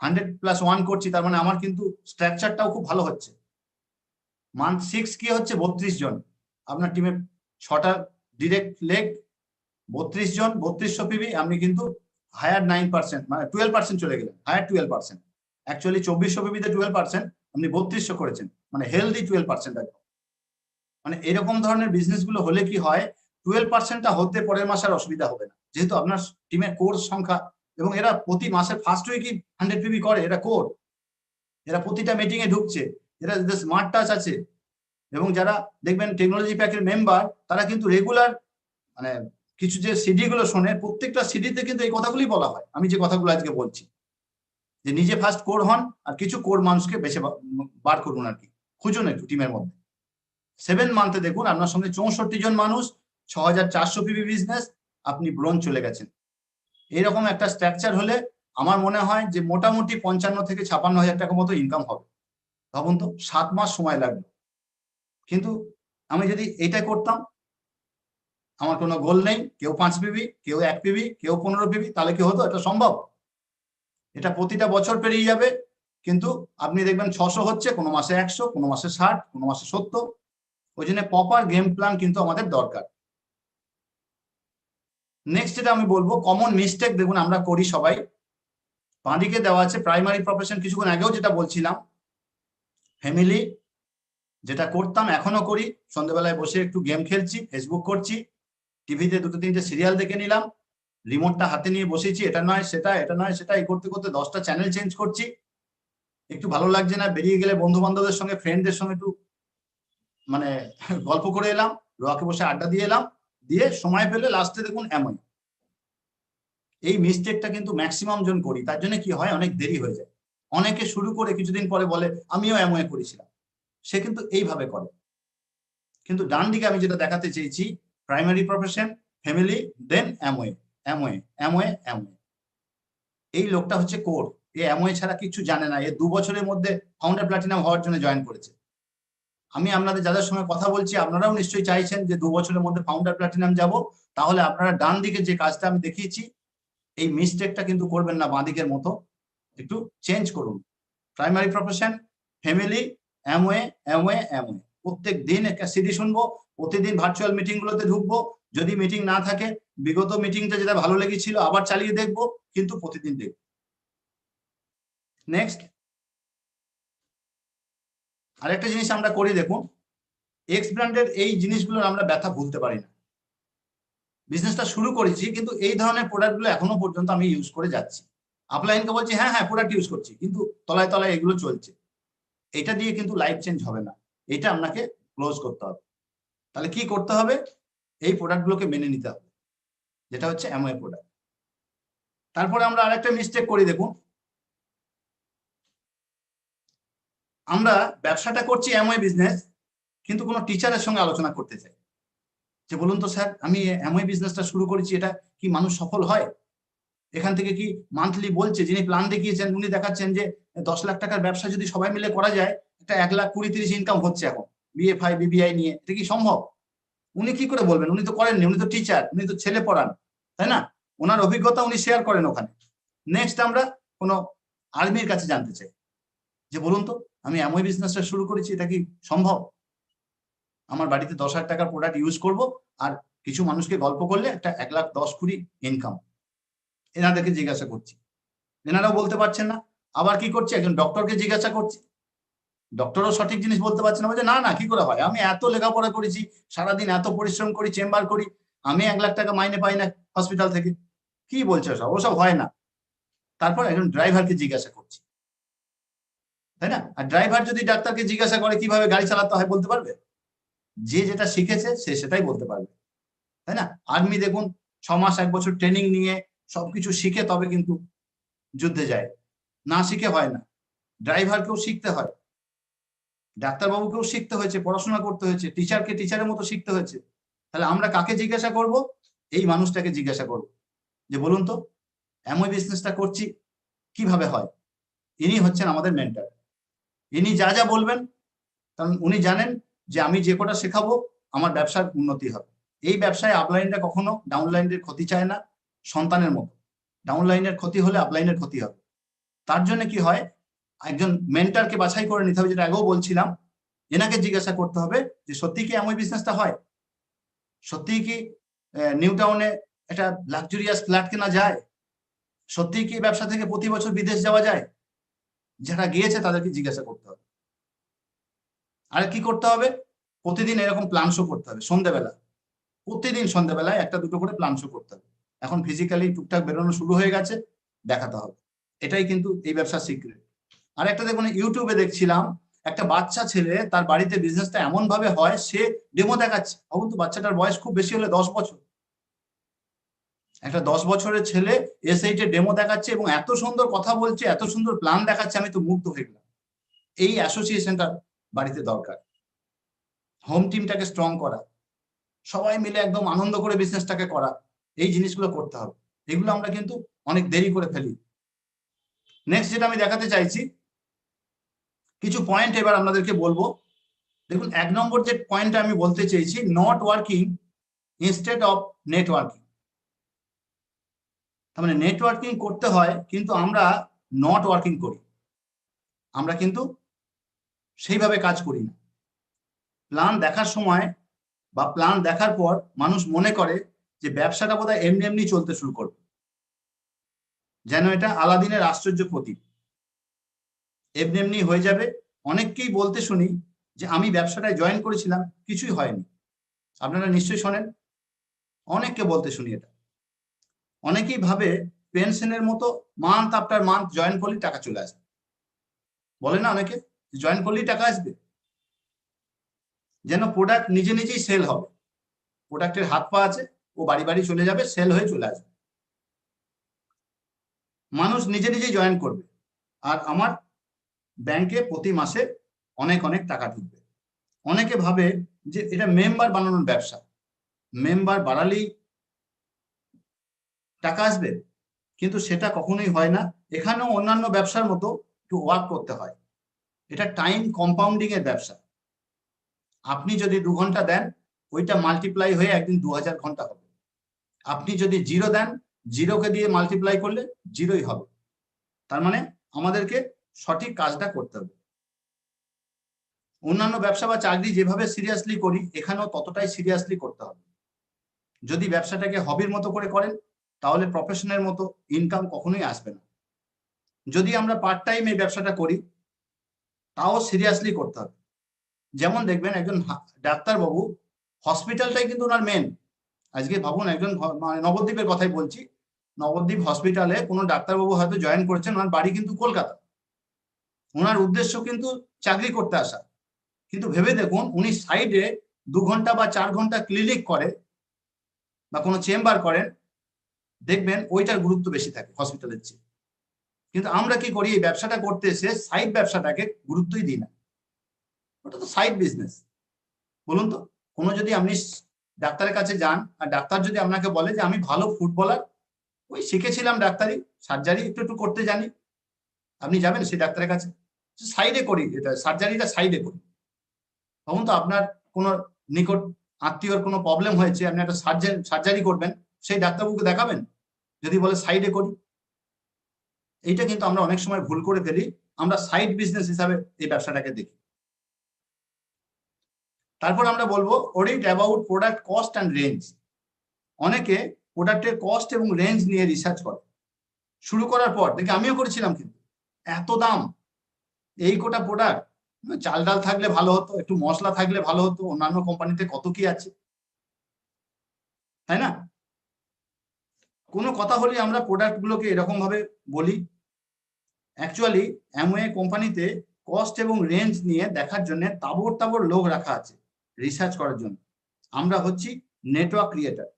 100+1 করছি, তার মানে আমার কিন্তু স্ট্রাকচারটাও খুব ভালো হচ্ছে। মান্থ 6 কি হচ্ছে, 32 জন, আপনার টিমে 6টা ডিরেক্ট লেগ, 32 জন, 3200 পিবি, আপনি কিন্তু হায়ার 9%, মানে 12% চলে গেলেন, হায়ার 12%। অ্যাকচুয়ালি 2400 পিবিতে 12%, আপনি 3200 করেছেন, মানে হেলদি 12%। মানে এরকম ধরনের বিজনেস গুলো হলে কি হয়, 12%টা হতে পরের মাসে আর অসুবিধা হবে না, যেহেতু আপনার টিমের কোর সংখ্যা, এবং এরা প্রতি মাসে ফার্স্ট উইকই 100 পিবি করে, এরা কোর, এরা প্রতিটা মিটিং এ ঢুকছে, এরা স্মার্ট টাচ আছে। এবং যারা দেখবেন টেকনোলজি প্যাকের মেম্বার, তারা কিন্তু রেগুলার, মানে কিছু যে সিডি গুলো শোনে, প্রত্যেকটা সিডিতে কিন্তু এই কথাগুলি বলা হয়, আমি যে কথাগুলো আজকে বলছি, যে নিজে ফার্স্ট কোর হন আর কিছু কোর মানুষকে বেছে বার করুন, আর কি খুঁজুন একটু টিমের মধ্যে। 7 মান্থে দেখুন আপনার সঙ্গে 64 জন মানুষ, 6400 পিবি বিজনেস, আপনি ব্রোঞ্জ চলে গেছেন। এইরকম একটা স্ট্রাকচার হলে আমার মনে হয় যে মোটামুটি 55 থেকে 56,000 টাকা মতো ইনকাম হবে। ভাবুন তো, 7 মাস সময় লাগবে। কিন্তু আমি যদি এটা করতাম, আমার কোনো গোল নেই, কেউ 5 পিবি, কেউ 1 পিবি, কেউ 15 পিবি, তাহলে কি হতো? এটা সম্ভব? এটা প্রতিটা বছর পেরিয়ে যাবে, কিন্তু আপনি দেখবেন 600 হচ্ছে, কোনো মাসে 100, কোনো মাসে 60, কোনো মাসে 70। ওই জন্য প্রপার গেম প্ল্যান কিন্তু আমাদের দরকার। নেক্সট যেটা আমি বলবো, কমন মিস্টেক দেখুন আমরা করি সবাই। বাঁদিকে দেওয়া আছে প্রাইমারি প্রফেশন, কিছুক্ষণ আগেও যেটা বলছিলাম, ফ্যামিলি, যেটা করতাম এখনো করি, সন্ধ্যেবেলায় বসে একটু গেম খেলছি, ফেসবুক করছি, টিভিতে 2-3টে সিরিয়াল দেখে নিলাম, রিমোটটা হাতে নিয়ে বসেছি, এটা নয় সেটা, এটা নয় সেটা, এই করতে করতে 10টা চ্যানেল চেঞ্জ করছি। একটু ভালো লাগছে না, বেরিয়ে গেলে বন্ধু বান্ধবদের সঙ্গে, ফ্রেন্ডদের সঙ্গে একটু মানে গল্প করে এলাম, রকে বসে আড্ডা দিয়ে এলাম, দিয়ে সময় পেলে লাস্টে দেখুন এমন। এই মিস্টেকটা কিন্তু ম্যাক্সিমাম জন করি, তার জন্য কি হয়, অনেক দেরি হয়ে যায়। অনেকে শুরু করে কিছুদিন পরে বলে আমিও এমওয়ে করেছিলাম, সে কিন্তু এইভাবে করে। কিন্তু ডান দিকে আমি যেটা দেখাতে চেয়েছি, প্রাইমারি প্রফেশন, ফ্যামিলি, দেন এমওয়ে, এমওয়ে, এমওয়ে, এমওয়ে। এই লোকটা হচ্ছে কোর, এ এমওয়ে ছাড়া কিছু জানে না। এ 2 বছরের মধ্যে ফাউন্ডার প্লাটিনাম হওয়ার জন্য জয়েন করেছে। আমি আপনাদের যাদের সঙ্গে কথা বলছি আপনারাও নিশ্চয়ই চাইছেন যে 2 বছরের মধ্যে ফাউন্ডার প্ল্যাটিনাম যাব, তাহলে আপনারা ডান দিকে যে কাজটা আমি দেখিয়েছি এই মিস্টেকটা কিন্তু করবেন না, বাঁ দিকের মতো একটু চেঞ্জ করুন। Primary profession, family, Amway, Amway, Amway. প্রত্যেক দিন একটা সিডি শুনবো, প্রতিদিন ভার্চুয়াল মিটিং গুলোতে ঢুকবো, যদি মিটিং না থাকে বিগত মিটিংটা যেটা ভালো লেগেছিল আবার চালিয়ে দেখবো, কিন্তু প্রতিদিন দেখবো। নেক্সট আরেকটা জিনিস আমরা করি, দেখুন এক্স ব্র্যান্ডের এই জিনিসগুলোর আমরা ব্যথা ভুলতে পারি না। বিজনেসটা শুরু করেছি কিন্তু এই ধরনের প্রোডাক্টগুলো এখনো পর্যন্ত আমি ইউজ করে যাচ্ছি। আপলাইনকে বলছি হ্যাঁ হ্যাঁ প্রোডাক্ট ইউজ করছি, কিন্তু তলায় তলায় এগুলো চলছে। এটা দিয়ে কিন্তু লাইফ চেঞ্জ হবে না, এটা আপনাকে ক্লোজ করতে হবে। তাহলে কি করতে হবে? এই প্রোডাক্টগুলোকে মেনে নিতে হবে, যেটা হচ্ছে অ্যামওয়ে প্রোডাক্ট। তারপরে আমরা আরেকটা মিস্টেক করি, দেখুন আমরা ব্যবসাটা করছি অ্যামওয়ে বিজনেস, কিন্তু কোনো টিচারের সঙ্গে আলোচনা করতে চাই যে বলুন তো স্যার আমি অ্যামওয়ে বিজনেসটা শুরু করেছি, এটা কি মানুষ সফল হয়? এখান থেকে কি মান্থলি বলছে, যিনি প্ল্যান দেখিয়েছেন উনি দেখাচ্ছেন যে 10 লাখ টাকার ব্যবসা যদি সবাই মিলে করা যায়, এটা 1,20,30 ইনকাম হচ্ছে এখন বিএফআই বিবিআই নিয়ে, এটা কি সম্ভব? উনি কি করে বলবেন? উনি তো করেননি, উনি তো টিচার, উনি তো ছেলে পড়ান, তাই না? ওনার অভিজ্ঞতা উনি শেয়ার করেন ওখানে। নেক্সট আমরা কোনো আর্মির কাছে জানতে চাই যে বলুন তো আমি অ্যামওয়ে বিজনেসটা শুরু করেছি, এটা কি সম্ভব? আমার বাড়িতে 10,000 টাকার প্রোডাক্ট ইউজ করব আর কিছু মানুষকে গল্প করলে একটা 1,10,20 ইনকাম। এনাদেরকে জিজ্ঞাসা করছি, এনারাও বলতে পারছেন না। আবার কি করছি, একজন ডক্টরকে জিজ্ঞাসা করছি, ডক্টরও সঠিক জিনিস বলতে পারছে না, বলছে না না কি করে হয়, আমি এত লেখাপড়া করেছি, সারাদিন এত পরিশ্রম করি, চেম্বার করি, আমি 1,00,000 টাকা মাইনে পাই না হসপিটাল থেকে, কি বলছে ওসব, ওসব হয় না। তারপর একজন ড্রাইভারকে জিজ্ঞাসা করছি, তাই না? আর ড্রাইভার যদি ডাক্তারকে জিজ্ঞাসা করে কিভাবে গাড়ি চালাতে হয়, বলতে পারবে? যে যেটা শিখেছে সে সেটাই বলতে পারবে, তাই না? আর্মি দেখুন 6 মাস 1 বছর ট্রেনিং নিয়ে সবকিছু শিখে তবে কিন্তু যুদ্ধে যায়, না শিখে হয় না। ড্রাইভারকেও শিখতে হয়, ডাক্তারবাবুকেও শিখতে হয়েছে, পড়াশোনা করতে হয়েছে, টিচারকে টিচারের মতো শিখতে হয়েছে। তাহলে আমরা কাকে জিজ্ঞাসা করব? এই মানুষটাকে জিজ্ঞাসা করব যে বলুন তো অ্যামওয়ে বিজনেসটা করছি কিভাবে হয়। ইনি হচ্ছেন আমাদের মেন্টর, ইনি যা যা বলবেন, কারণ উনি জানেন যে আমি যে কটা শেখাবো আমার ব্যবসার উন্নতি হবে। এই ব্যবসায় আপলাইনটা কখনো ডাউনলাইনের ক্ষতি চায় না, সন্তানের মতো। ডাউনলাইনের ক্ষতি হলে আপলাইনের ক্ষতি হবে। তার জন্য কি হয়, একজন মেন্টরকে বাছাই করে নিতে হবে, যেটা আগেও বলছিলাম। এনাকে জিজ্ঞাসা করতে হবে যে সত্যি কি অ্যামওয়ে বিজনেসটা হয়, সত্যি কি নিউ টাউনে একটা লাক্সারিয়াস ফ্ল্যাট কেনা যায়, সত্যি কি ব্যবসা থেকে প্রতি বছর বিদেশ যাওয়া যায়? যারা গিয়েছে তাদেরকে জিজ্ঞাসা করতে হবে। আর কি করতে হবে, প্রতিদিন এরকম প্ল্যান শো করতে হবে সন্ধ্যাবেলা, প্রতিদিন সন্ধ্যাবেলায় 1-2 করে প্ল্যান শো করতে হবে। এখন ফিজিক্যালি টুকটাক বেরোনো শুরু হয়ে গেছে, দেখাতে হবে। এটাই কিন্তু এই ব্যবসার সিক্রেট। আর একটা দেখুন ইউটিউবে দেখছিলাম, একটা বাচ্চা ছেলে তার বাড়িতে বিজনেসটা এমন ভাবে হয়, সে ডেমো দেখাচ্ছে। ভাবুন তো, বাচ্চাটার বয়স খুব বেশি হলে 10 বছর, একটা 10 বছরের ছেলে এসএইটে ডেমো দেখাচ্ছে এবং এত সুন্দর কথা বলছে, এত সুন্দর প্ল্যান দেখাচ্ছে, আমি তো মুগ্ধ হয়ে গেলাম। এই অ্যাসোসিয়েশনটা বাড়িতে দরকার, হোম টিমটাকে স্ট্রং করা, সবাই মিলে একদম আনন্দ করে বিজনেসটাকে করা, এই জিনিসগুলো করতে হবে। এগুলো আমরা কিন্তু অনেক দেরি করে ফেলি। নেক্সট যেটা আমি দেখাতে চাইছি, কিছু পয়েন্ট এবার আপনাদেরকে বলবো। দেখুন 1 নম্বর যে পয়েন্টটা আমি বলতে চেয়েছি, not working instead of networking. তার মানে নেটওয়ার্কিং করতে হয় কিন্তু আমরা নট ওয়ার্কিং করি, আমরা কিন্তু সেইভাবে কাজ করি না। প্ল্যান দেখার সময় বা প্ল্যান দেখার পর মানুষ মনে করে যে ব্যবসাটা বোধহয় এমনি এমনি চলতে শুরু করবে, যেন এটা আলাদিনের আশ্চর্য প্রদীপ, এমনি এমনি হয়ে যাবে। অনেককেই বলতে শুনি যে আমি ব্যবসাটায় জয়েন করেছিলাম, কিছুই হয়নি। আপনারা নিশ্চয়ই শোনেন, অনেককে বলতে শুনি এটা। অনেকেই ভাবে পেনশনের মতো মান্থ আফটার মান্থ জয়েন করলে টাকা চলে আসবে, বলে না অনেকে জয়েন করলেই টাকা আসবে, যেন প্রোডাক্ট নিজে নিজেই সেল হবে, প্রোডাক্টের হাত পা আছে, ও বাড়ি বাড়ি চলে যাবে, সেল হয়ে চলে আসবে। মানুষ নিজে নিজেই জয়েন করবে আর আমার ব্যাংকে প্রতি মাসে অনেক অনেক টাকা ঢুকবে। অনেকে ভাবে যে এটা মেম্বার বানানোর ব্যবসা, মেম্বার বাড়ালেই টাকা আসবে, কিন্তু সেটা কখনোই হয় না। এখানেও অন্যান্য ব্যবসার মতো একটু ওয়ার্ক করতে হয়, এটা টাইম কম্পাউন্ডিং এর ব্যবসা। আপনি যদি 2 ঘন্টা দেন, ওইটা মাল্টিপ্লাই হয়ে একদিন 2000 ঘন্টা হবে। আপনি যদি 0 দেন, 0 কে দিয়ে মাল্টিপ্লাই করলে 0ই হবে। তার মানে আমাদেরকে সঠিক কাজটা করতে হবে। অন্যান্য ব্যবসা বা চাকরি যেভাবে সিরিয়াসলি করি, এখানেও ততটাই সিরিয়াসলি করতে হবে। যদি ব্যবসাটাকে হবির মতো করে করেন, তাহলে প্রফেশনের মতো ইনকাম কখনোই আসবে না। যদি আমরা পার্ট টাইম এই ব্যবসাটা করি, তাও সিরিয়াসলি করতে হবে। যেমন দেখবেন একজন ডাক্তারবাবু, হসপিটালটাই কিন্তু ওনার মেন। আজকে ভাবুন, একজন মানে নবদ্বীপের কথাই বলছি, নবদ্বীপ হসপিটালে কোনো ডাক্তারবাবু হয়তো জয়েন করেছেন, ওনার বাড়ি কিন্তু কলকাতা, ওনার উদ্দেশ্য কিন্তু চাকরি করতে আসা। কিন্তু ভেবে দেখুন, উনি সাইডে 2 ঘন্টা বা 4 ঘন্টা ক্লিনিক করে বা কোনো চেম্বার করেন, দেখবেন ওইটার গুরুত্ব বেশি থাকে হসপিটালের চেয়ে। কিন্তু আমরা কি করি, এই ব্যবসাটা করতে এসে সাইড ব্যবসাটাকে গুরুত্বই দিই না। ওটা তো সাইড বিজনেস। বলুন তো, কোনো যদি আপনি ডাক্তারের কাছে যান আর ডাক্তার যদি আপনাকে বলে যে আমি ভালো ফুটবলার, ওই শিখেছিলাম ডাক্তারি, সার্জারি একটু একটু করতে জানি, আপনি যাবেন সেই ডাক্তারের কাছে? সাইডে করি, এটা সার্জারিটা সাইডে করি। তখন তো আপনার কোনো নিকট আত্মীয়র কোনো প্রবলেম হয়েছে, আপনি একটা সার্জারি করবেন, সেই ডাক্তারবাবুকে দেখাবেন? যদি বলে সাইডে করি। এইটা কিন্তু আমরা অনেক সময় ভুল করে ফেলি, আমরা সাইড বিজনেস হিসাবে এই ব্যবসাটাকে দেখি। তারপর আমরা বলবো audit about product cost and range. অনেকে প্রোডাক্টের কস্ট এবং রেঞ্জ নিয়ে রিসার্চ করে। শুরু করার পর দেখে, আমিও করেছিলাম, কিন্তু এত দাম, এই কোটা প্রোডাক্ট, চাল ডাল থাকলে ভালো হতো, একটু মশলা থাকলে ভালো হতো, অন্যান্য কোম্পানিতে কত কি আছে, তাই না? কোনো কথা হলে আমরা প্রোডাক্ট গুলোকে এরকম ভাবে বলি। অ্যাকচুয়ালি অ্যামওয়ে কোম্পানিতে কস্ট এবং রেঞ্জ নিয়ে দেখার জন্য তাবড় তাবড় লোক রাখা আছে রিসার্চ করার জন্য। আমরা হচ্ছি নেটওয়ার্ক ক্রিয়েটার।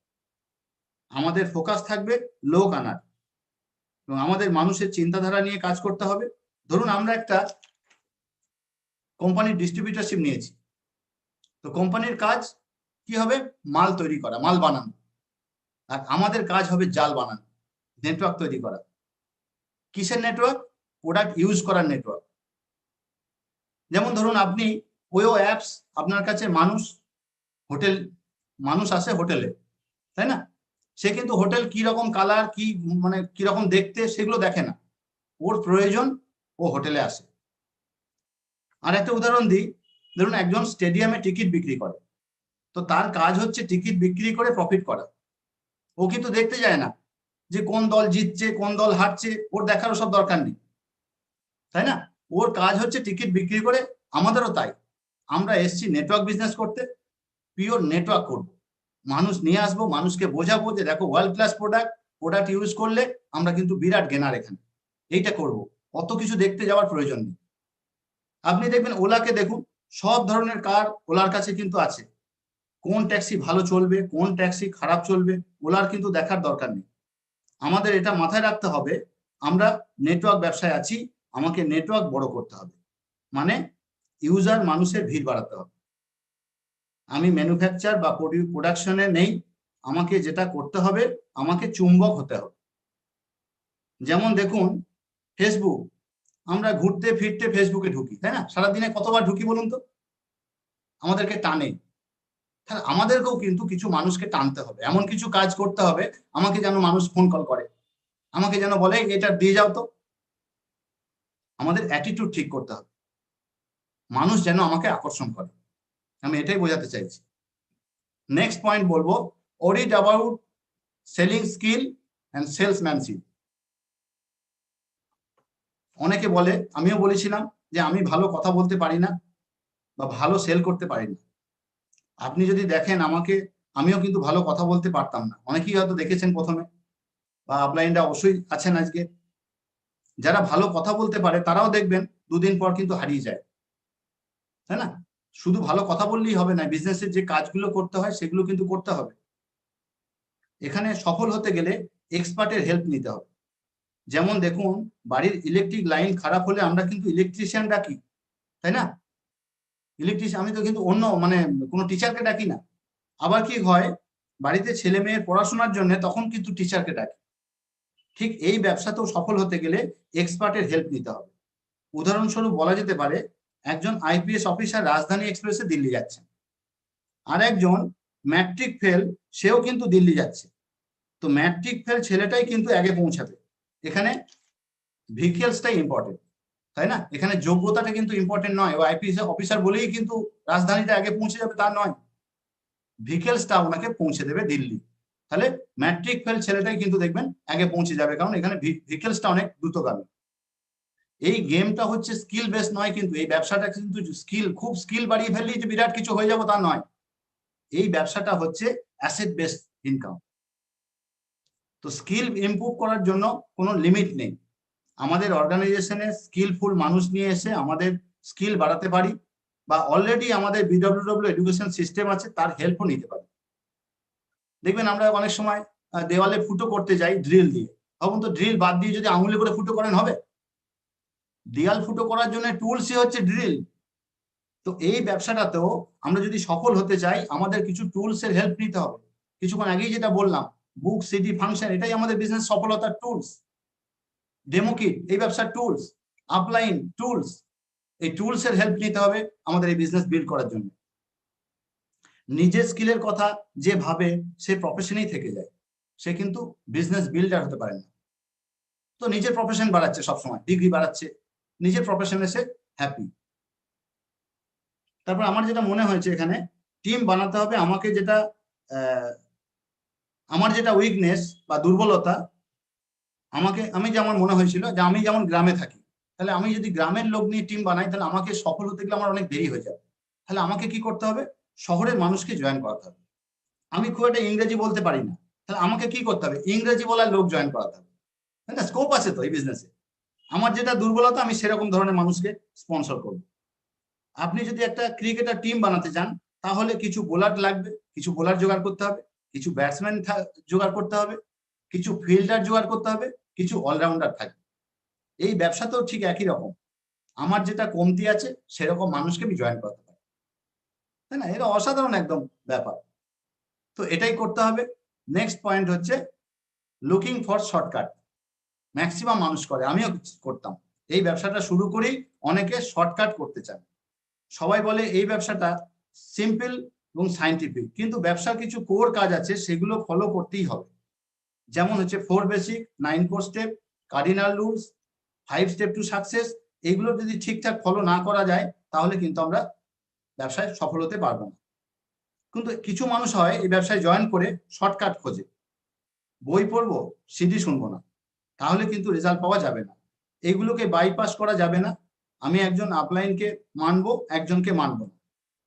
আমাদের ফোকাস থাকবে লোক আনার, এবং আমাদের মানুষের চিন্তাধারা নিয়ে কাজ করতে হবে। ধরুন আমরা একটা কোম্পানির ডিস্ট্রিবিউটরশিপ নিয়েছি, তো কোম্পানির কাজ কি হবে? মাল তৈরি করা, মাল বানানো। আর আমাদের কাজ হবে জাল বানানো, নেটওয়ার্ক তৈরি করা। কিসের নেটওয়ার্ক? প্রোডাক্ট ইউজ করার নেটওয়ার্ক। যেমন ধরুন আপনি ওয়ো অ্যাপস, আপনার কাছে মানুষ আসে হোটেলে, তাই না? সে কিন্তু হোটেল কি রকম কালার, কি মানে কিরকম দেখতে, সেগুলো দেখে না। ওর প্রয়োজন, ও হোটেলে আসে। আর একটা উদাহরণ দিই, ধরুন একজন স্টেডিয়ামে টিকিট বিক্রি করে, তো তার কাজ হচ্ছে টিকিট বিক্রি করে প্রফিট করা। ও কিন্তু দেখতে যায় না যে কোন দল জিতছে, কোন দল হারছে, ওর দেখারও সব দরকার নেই, তাই না? ওর কাজ হচ্ছে টিকিট বিক্রি করে। আমাদেরও তাই, আমরা এসছি নেটওয়ার্ক বিজনেস করতে, পিওর নেটওয়ার্ক করব, মানুষ নিয়ে আসবো, মানুষকে বোঝাবো যে দেখো ওয়ার্ল্ড ক্লাস প্রোডাক্ট ইউজ করলে আমরা কিন্তু বিরাট গেনার এখানে, এইটা করব। অত কিছু দেখতে যাওয়ার প্রয়োজন নেই। আপনি দেখবেন ওলাকে দেখুন, সব ধরনের কার ওলার কাছে কিন্তু আছে। কোন ট্যাক্সি ভালো চলবে, কোন ট্যাক্সি খারাপ চলবে, ওলার কিন্তু দেখার দরকার নেই। আমাদের এটা মাথায় রাখতে হবে, আমরা নেটওয়ার্ক ব্যবসায় আছি, আমাকে নেটওয়ার্ক বড় করতে হবে, মানে ইউজার, মানুষের ভিড় বাড়াতে হবে। আমি ম্যানুফ্যাকচার বা প্রোডাকশনে নেই, আমাকে যেটা করতে হবে, আমাকে চুম্বক হতে হবে। যেমন দেখুন ফেসবুক, আমরা ঘুরতে ফিরতে ফেসবুকে ঢুকি, তাই না? সারাদিনে কতবার ঢুকি বলুন তো? আমাদেরকে টানে। তাহলে আমাদেরকেও কিন্তু কিছু মানুষকে টানতে হবে, এমন কিছু কাজ করতে হবে, আমাকে যেন মানুষ ফোন কল করে, আমাকে যেন বলে এটা দিয়ে যাও তো। আমাদের অ্যাটিটিউড ঠিক করতে হবে, মানুষ যেন আমাকে আকর্ষণ করে। আমি এটাই বোঝাতে চাইছি। নেক্সট পয়েন্ট বলবো, audit about selling skill and salesmanship. অনেকে বলে, আমিও বলেছিলাম, যে আমি ভালো কথা বলতে পারি না বা ভালো সেল করতে পারি না। আপনি যদি দেখেন আমাকে, আমিও কিন্তু ভালো কথা বলতে পারতাম না। অনেকেই হয়তো দেখেছেন প্রথমে, বা আপলাইনরা অবশ্যই আছেন আজকে, যারা ভালো কথা বলতে পারে তারাও দেখবেন 2 দিন পর কিন্তু হারিয়ে যায়, তাই না? শুধু ভালো কথা বললেই হবে না, বিজনেসের যে কাজগুলো করতে হয় সেগুলো কিন্তু করতে হবে। এখানে সফল হতে গেলে এক্সপার্টের হেল্প নিতে হবে। যেমন দেখুন, বাড়ির ইলেকট্রিক লাইন খারাপ হলে আমরা কিন্তু ইলেকট্রিশিয়ান ডাকি, তাই না? ইলেকট্রিশিয়ান, আমি তো কিন্তু অন্য মানে কোনো টিচারকে ডাকি না। আবার কি হয়, বাড়িতে ছেলে মেয়ের পড়াশোনার জন্য তখন কিন্তু টিচারকে ডাকি। ঠিক এই ব্যবসাতেও সফল হতে গেলে এক্সপার্টের হেল্প নিতে হবে। উদাহরণস্বরূপ বলা যেতে পারে, একজন আইপিএস অফিসার রাজধানী এক্সপ্রেসে দিল্লি যাচ্ছেন, আর একজন ম্যাট্রিক ফেল, সেও কিন্তু দিল্লি যাচ্ছে। তো ম্যাট্রিক ফেল ছেলেটাই কিন্তু আগে পৌঁছাবে। এখানে ভেহিকেলসটাই ইম্পর্টেন্ট, তাই না? এখানে যোগ্যতাটা কিন্তু ইম্পর্টেন্ট নয়, ও আইপিএস অফিসার বলেই কিন্তু রাজধানীটা আগে পৌঁছে যাবে তা নয়, ভেহিকেলসটা ওনাকে পৌঁছে দেবে দিল্লি। তাহলে ম্যাট্রিক ফেল ছেলেটাই কিন্তু দেখবেন আগে পৌঁছে যাবে, কারণ এখানে ভেহিকেলসটা অনেক দ্রুতগামী। এই গেমটা হচ্ছে স্কিল বেস নয়, কিন্তু এই ব্যবসাটা কিন্তু স্কিল, খুব স্কিল বাড়িয়ে ফেললেই যে বিরাট কিছু হয়ে যাবো তা নয়। এই ব্যবসাটা হচ্ছে অ্যাসেট বেসড ইনকাম। তো স্কিল ইমপ্রুভ করার জন্য কোনো লিমিট নেই। আমাদের অর্গানাইজেশনে স্কিলফুল মানুষ নিয়ে এসে আমাদের স্কিল বাড়াতে পারি, বা অলরেডি আমাদের বিডব্লিউডব্লিউ এডুকেশন সিস্টেম আছে, তার হেল্পও নিতে পারি। দেখবেন আমরা অনেক সময় দেওয়ালে ফুটো করতে যাই ড্রিল দিয়ে। তখন তো ড্রিল বাদ দিয়ে যদি আঙুলে করে ফুটো করেন হবে? দেয়াল ফুটো করার জন্য টুলসই হচ্ছে ড্রিল। তো এই ব্যবসাটাতেও আমরা যদি সফল হতে চাই, আমাদের কিছু টুলস এর হেল্প নিতে হবে। কিছুক্ষণ আগেই যেটা বললাম, বুক, সিডি, ফাংশন, এটাই আমাদের বিজনেস সফলতার টুলস। ডেমো কিট এই ব্যবসার টুলস, আপলাইন টুলস। এই টুলস এর হেল্প নিতে হবে আমাদের এই বিজনেস বিল্ড করার জন্য। নিজের স্কিলের কথা যে ভাবে, সে প্রফেশনেই থেকে যায়, সে কিন্তু বিজনেস বিল্ডার হতে পারে না। তো নিজের প্রফেশন বাড়াচ্ছে, সবসময় ডিগ্রি বাড়াচ্ছে, নিজের প্রফেশনে সে হ্যাপি। তারপর আমার যেটা মনে হয়েছে, এখানে টিম বানাতে হবে। আমাকে যেটা আমার যেটা উইকনেস বা দুর্বলতা, আমি যেমন মনে হয়েছিল যে আমি যেমন গ্রামে থাকি, তাহলে আমি যদি গ্রামের লোক নিয়ে টিম বানাই, তাহলে আমাকে সফল হতে গেলে আমার অনেক দেরি হয়ে যাবে। তাহলে আমাকে কি করতে হবে? শহরের মানুষকে জয়েন করাতে হবে। আমি খুব একটা ইংরেজি বলতে পারি না, তাহলে আমাকে কি করতে হবে? ইংরেজি বলার লোক জয়েন করাতে হবে, তাই না? স্কোপ আছে তো এই বিজনেসে। আমার যেটা দুর্বলতা, আমি সেরকম ধরনের মানুষকে স্পন্সর করব। আপনি যদি একটা ক্রিকেটার টিম বানাতে চান, তাহলে কিছু বোলার লাগবে, কিছু বোলার জোগাড় করতে হবে, কিছু ব্যাটসম্যান জোগাড় করতে হবে, কিছু ফিল্ডার জোগাড় করতে হবে, কিছু অলরাউন্ডার থাকবে। এই ব্যবসাতেও ঠিক একই রকম, আমার যেটা কমতি আছে সেরকম মানুষকে আমি জয়েন করতে পারি, তাই না? এটা অসাধারণ একদম ব্যাপার। তো এটাই করতে হবে। নেক্সট পয়েন্ট হচ্ছে লুকিং ফর শর্টকাট। ম্যাক্সিমাম মানুষ করে, আমিও করতাম। এই ব্যবসাটা শুরু করেই অনেকে শর্টকাট করতে চান। সবাই বলে এই ব্যবসাটা সিম্পল এবং সাইন্টিফিক, কিন্তু ব্যবসার কিছু কোর কাজ আছে, সেগুলো ফলো করতেই হবে। যেমন হচ্ছে 4 basic, 9 core step, cardinal rules, 5 step to success. এগুলো যদি ঠিকঠাক ফলো না করা যায়, তাহলে কিন্তু আমরা ব্যবসায় সফল হতে পারবো না। কিন্তু কিছু মানুষ হয় এই ব্যবসায় জয়েন করে শর্টকাট খোঁজে, বই পড়বো, সিডি শুনবো না, তাহলে কিন্তু রেজাল্ট পাওয়া যাবে না। এইগুলোকে বাইপাস করা যাবে না। আমি একজন আপলাইনকে মানবো, একজনকে মানবো না।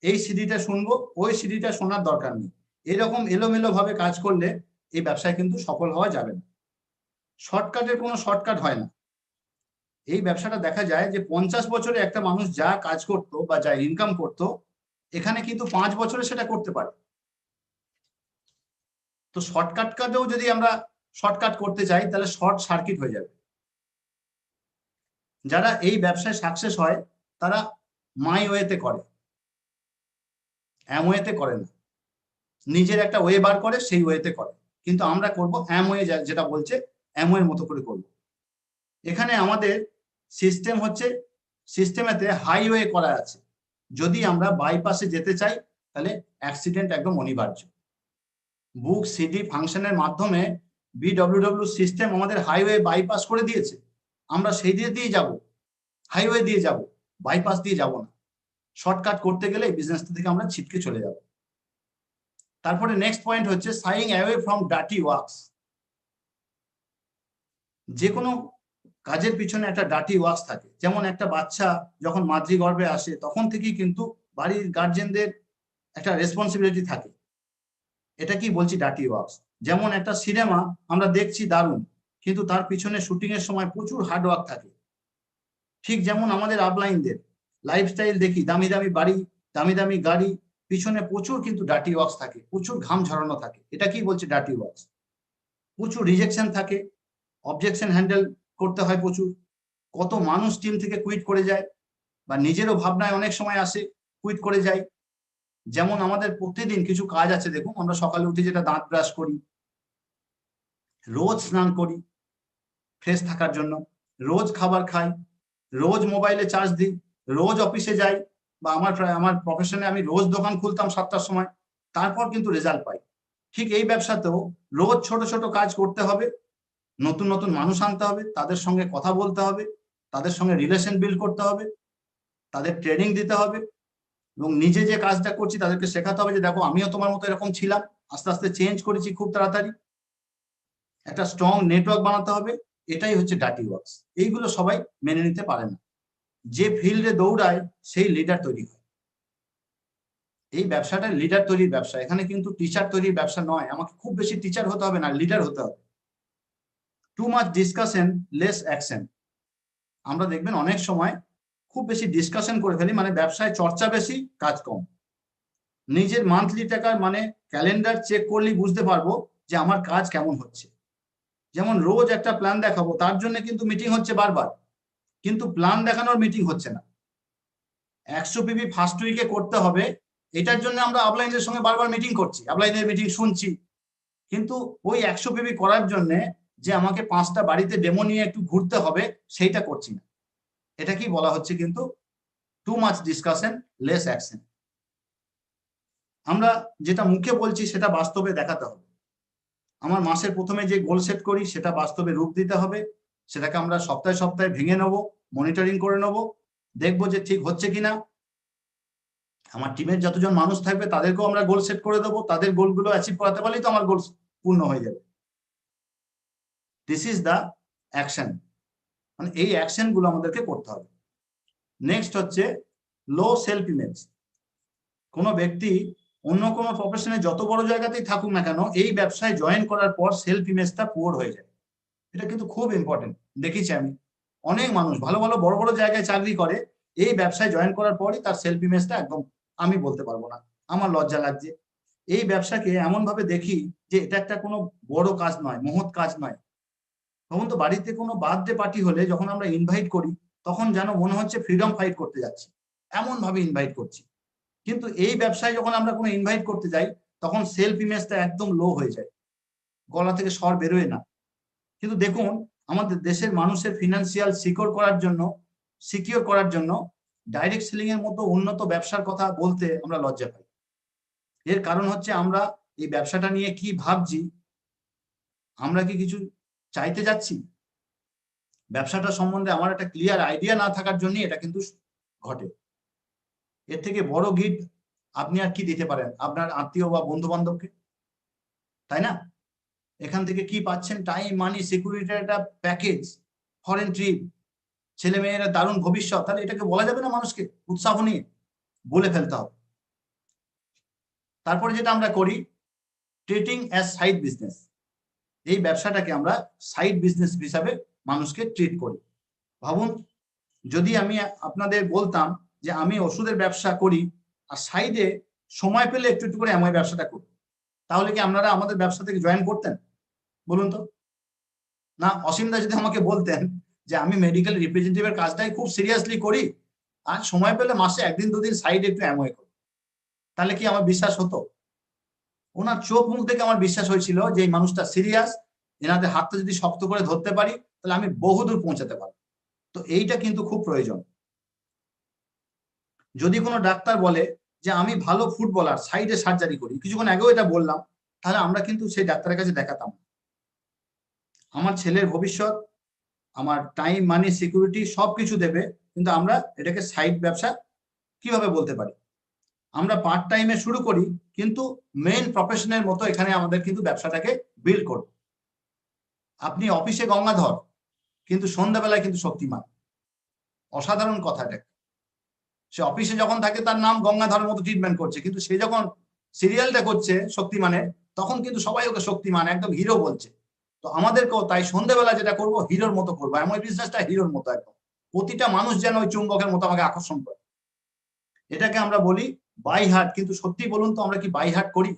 এই সিডিটা শুনবো, ওই সিডিটা শোনার দরকার নেই। এরকম এলোমেলো ভাবে কাজ করলে এই ব্যবসায় কিন্তু সফল হওয়া যাবে না। শর্টকাটের কোনো শর্টকাট হয় না। এই ব্যবসাটা দেখা যায় যে 50 বছরে একটা মানুষ যা কাজ করতো বা যা ইনকাম করতো, এখানে কিন্তু 5 বছরে সেটা করতে পারে। তো শর্টকাটটাও যদি আমরা শর্টকাট করতে চাই, তাহলে শর্ট সার্কিট হয়ে যাবে। যারা এই ব্যবসায় সাকসেস হয়, তারা মাই ওয়েতে করে, অ্যামওয়েতে করে না। নিজের একটা ওয়ে বার করে, সেই ওয়েতে করে। কিন্তু আমরা করব অ্যামওয়ে, যেটা বলছে অ্যামওয়ের মতো করে করব। এখানে আমাদের সিস্টেম হচ্ছে, সিস্টেমেতে হাইওয়ে করা আছে। যদি আমরা বাইপাসে যেতে চাই, তাহলে অ্যাক্সিডেন্ট একদম অনিবার্য। বুক, সিডি, ফাংশনের মাধ্যমে বিডব্লিউডব্লিউ সিস্টেম আমাদের হাইওয়ে বাইপাস করে দিয়েছে। আমরা সেই দিয়ে যাব, হাইওয়ে দিয়ে যাব, বাইপাস দিয়ে যাব না। শর্টকাট করতে গেলে এই বিজনেসটা থেকে আমরা ছিটকে চলে যাব। তারপরে নেক্সট পয়েন্ট হচ্ছে saying away from dirty works. যে কোনো কাজের পিছনে একটা ডার্টি ওয়ার্কস থাকে। যেমন একটা বাচ্চা যখন মাতৃগর্ভে আসে, তখন থেকেই কিন্তু বাড়ির গার্জেনদের একটা রেসপন্সিবিলিটি থাকে। এটা কি বলছি? Dirty works. যেমন একটা সিনেমা আমরা দেখছি দারুণ, কিন্তু তার পিছনে শুটিং এর সময় প্রচুর হার্ড ওয়ার্ক থাকে। ঠিক যেমন আমাদের আপলাইনদের লাইফস্টাইল দেখি, দামি দামি বাড়ি, দামি দামি গাড়ি, পিছনে প্রচুর কিন্তু ডার্টি ওয়ার্কস থাকে, প্রচুর ঘাম ঝরানো থাকে। এটা কি বলছে? Dirty works. প্রচুর রিজেকশন থাকে, অবজেকশন হ্যান্ডেল করতে হয় প্রচুর। কত মানুষ টিম থেকে কুইট করে যায়, বা নিজেরও ভাবনায় অনেক সময় আসে কুইট করে যায়। যেমন আমাদের প্রতিদিন কিছু কাজ আছে, দেখুন আমরা সকালে উঠে যেটা দাঁত ব্রাশ করি, রোজ স্নান করি ফ্রেশ থাকার জন্য, রোজ খাবার খাই, রোজ মোবাইলে চার্জ দিই, রোজ অফিসে যাই, বা আমার প্রফেশনে আমি রোজ দোকান খুলতাম 7টার সময়, তারপর কিন্তু রেজাল্ট পাই। ঠিক এই ব্যবসাতেও রোজ ছোট ছোট কাজ করতে হবে, নতুন নতুন মানুষ আনতে হবে, তাদের সঙ্গে কথা বলতে হবে, তাদের সঙ্গে রিলেশন বিল্ড করতে হবে, তাদের ট্রেনিং দিতে হবে, এবং নিজে যে কাজটা করছি তাদেরকে শেখাতে হবে যে দেখো আমিও তোমার মতো এরকম ছিলাম, আস্তে আস্তে চেঞ্জ করেছি খুব তাড়াতাড়ি। একটা স্ট্রং নেটওয়ার্ক বানাতে হবে। এটাই হচ্ছে ডার্টি ওয়ার্কস। এইগুলো সবাই মেনে নিতে পারে না। যে ফিল্ডে দৌড়ায় সেই লিডার তৈরি হয়। এই ব্যবসাটা লিডার তৈরির ব্যবসা। এখানে কিন্তু টিচার তৈরির ব্যবসা নয়। আমাকে খুব বেশি টিচার হতে হবে না, লিডার হতে হবে। Too much discussion less action. আমরা দেখবেন অনেক সময় খুব বেশি ডিসকাশন করে ফেলি, মানে ব্যবসায় চর্চা বেশি, কাজ কম। নিজের মান্থলি টাকার মানে ক্যালেন্ডার চেক করলেই বুঝতে পারবো যে আমার কাজ কেমন হচ্ছে। যেমন রোজ একটা প্ল্যান দেখাবো, তার জন্য কিন্তু মিটিং হচ্ছে বারবার, কিন্তু প্ল্যান দেখানোর মিটিং হচ্ছে না। 100 পিবি ফার্স্ট উইকে করতে হবে, এটার জন্য আমরা আপলাইনের সঙ্গে বারবার মিটিং করছি, আপলাইনের মিটিং শুনছি, কিন্তু ওই 100 পিবি করার জন্য যে আমাকে 5টা বাড়িতে ডেমো নিয়ে একটু ঘুরতে হবে, সেইটা করছি না। এটা কি বলা হচ্ছে কিন্তু too much discussion less action. আমরা যেটা মুখে বলছি সেটা বাস্তবে দেখাতে হবে। আমার মাসের প্রথমে যে গোল সেট করি সেটা বাস্তবে রূপ দিতে হবে। সেটাকে আমরা সপ্তাহে সপ্তাহে ভেঙে নেব, মনিটরিং করে নেব, দেখবো যে ঠিক হচ্ছে কিনা। আমার টিমের যতজন মানুষ থাকবে তাদেরকেও আমরা গোল সেট করে দেবো, তাদের গোলগুলো অ্যাচিভ করাতে পারলেই তো আমার গোল পূর্ণ হয়ে যাবে। This is the action. মানে এই অ্যাকশন গুলো আমাদেরকে করতে হবে। নেক্সট হচ্ছে লো সেলফ ইমেজ। কোনো ব্যক্তি অন্য কোনো প্রফেশনে যত বড় জায়গাতেই থাকুক না কেন, এই ব্যবসায় জয়েন করার পর সেলফ ইমেজটা পুয়ার হয়ে যায়। এটা কিন্তু খুব ইম্পর্টেন্ট। দেখেছি আমি অনেক মানুষ ভালো ভালো বড় বড় জায়গায় চাকরি করে, এই ব্যবসায় জয়েন করার পরই তার সেলফ ইমেজটা একদম, আমি বলতে পারবো না, আমার লজ্জা লাগছে। এই ব্যবসাকে এমন ভাবে দেখি যে এটা একটা কোনো বড় কাজ নয়, মহৎ কাজ নয়। তখন তো বাড়িতে কোনো বার্থডে পার্টি হলে যখন আমরা ইনভাইট করি, তখন যেন মনে হচ্ছে ফ্রিডম ফাইট করতে যাচ্ছি, এমন ভাবে ইনভাইট করছি। কিন্তু এই ব্যবসায় যখন আমরা কোনো ইনভাইট করতে যাই, তখন সেলফ ইমেজটা একদম লো হয়ে যায়, গলা থেকে স্বর বেরোয় না। কিন্তু দেখুন আমাদের দেশের মানুষের ফিনান্সিয়াল সিকিউর করার জন্য ডাইরেক্ট সেলিং এর মতো উন্নত ব্যবসার কথা বলতে আমরা লজ্জা পাই। এর কারণ হচ্ছে আমরা এই ব্যবসাটা নিয়ে কি ভাবছি, আমরা কি কিছু চাইতে যাচ্ছি, ব্যবসাটা সম্বন্ধে আমার একটা ক্লিয়ার আইডিয়া না থাকার জন্য এটা কিন্তু ঘটে। এর থেকে বড় গিফট আপনি আর কি দিতে পারেন আপনার আত্মীয় বা বন্ধু বান্ধবকে, তাই না? এখান থেকে কি পাচ্ছেন? টাইম, মানি, সিকিউরিটির একটা প্যাকেজ, ফরেন ট্রিপ, ছেলে মেয়েরা দারুণ ভবিষ্যৎ। তাহলে এটাকে বলা যাবে না মানুষকে উৎসাহ নিয়ে? বলে ফেলতে হবে। তারপরে যেটা আমরা করি, ট্রিটিং অ্যাজ সাইড বিজনেস। এই ব্যবসাটাকে আমরা সাইড বিজনেস হিসাবে মানুষকে ট্রিট করি। ভাবুন, যদি আমি আপনাদের বলতাম যে আমি ওষুধের ব্যবসা করি আর সাইডে সময় পেলে একটু একটু করে আমি ব্যবসাটা করি, তাহলে কি আপনারা আমাদের ব্যবসা থেকে জয়েন করতেন? বলুন তো। না, অসীমদা যদি আমাকে বলতেন যে আমি মেডিকেল রিপ্রেজেন্টেটিভের কাজটাই খুব সিরিয়াসলি করি আর সময় পেলে মাসে একদিন দুদিন সাইডে একটু অ্যামওয়ে করি, তাহলে কি আমার বিশ্বাস হতো? ওনার চোখ মুখ দেখে আমার বিশ্বাস হয়েছিল যে এই মানুষটা সিরিয়াস, এনাদের হাতটা যদি শক্ত করে ধরতে পারি তাহলে আমি বহুদূর পৌঁছাতে পারবো। তো এইটা কিন্তু খুব প্রয়োজন। যদি কোনো ডাক্তার বলে যে আমি ভালো ফুটবলার, সাইডে সার্জারি করি, কিছুক্ষণ আগেও এটা বললাম, তাহলে আমরা কিন্তু সেই ডাক্তারের কাছে দেখাতাম। আমার ছেলের ভবিষ্যৎ, আমার টাইম, মানি, সিকিউরিটি সবকিছু দেবে, কিন্তু আমরা এটাকে সাইড ব্যবসা কিভাবে বলতে পারি? আমরা পার্ট টাইমে শুরু করি, কিন্তু মেইন প্রফেশনের মতো এখানে আমাদের কিন্তু ব্যবসাটাকে বিল্ড করব। আপনি অফিসে গঙ্গাধর, কিন্তু সন্ধ্যাবেলায় কিন্তু শক্তিমান। অসাধারণ কথা এটা। সে অফিসে যখন থাকে তার নাম গঙ্গাধরের মতো ট্রিটমেন্ট করছে, কিন্তু সে যখন সিরিয়ালটা করছে শক্তিমানের, তখন কিন্তু সবাই ওকে শক্তিমান, একদম হিরো বলছে। তো আমাদেরকেও তাই সন্ধ্যাবেলা যেটা করব হিরোর মতো করবো, এমন বিজনেসটা হিরোর মতো একদম, প্রতিটা মানুষ যেন ওই চুম্বকের মতো আমাকে আকর্ষণ করে। এটাকে আমরা বলি বাই হার্ট। কিন্তু সত্যি বলুন তো, আমরা কি বাই হার্ট করি?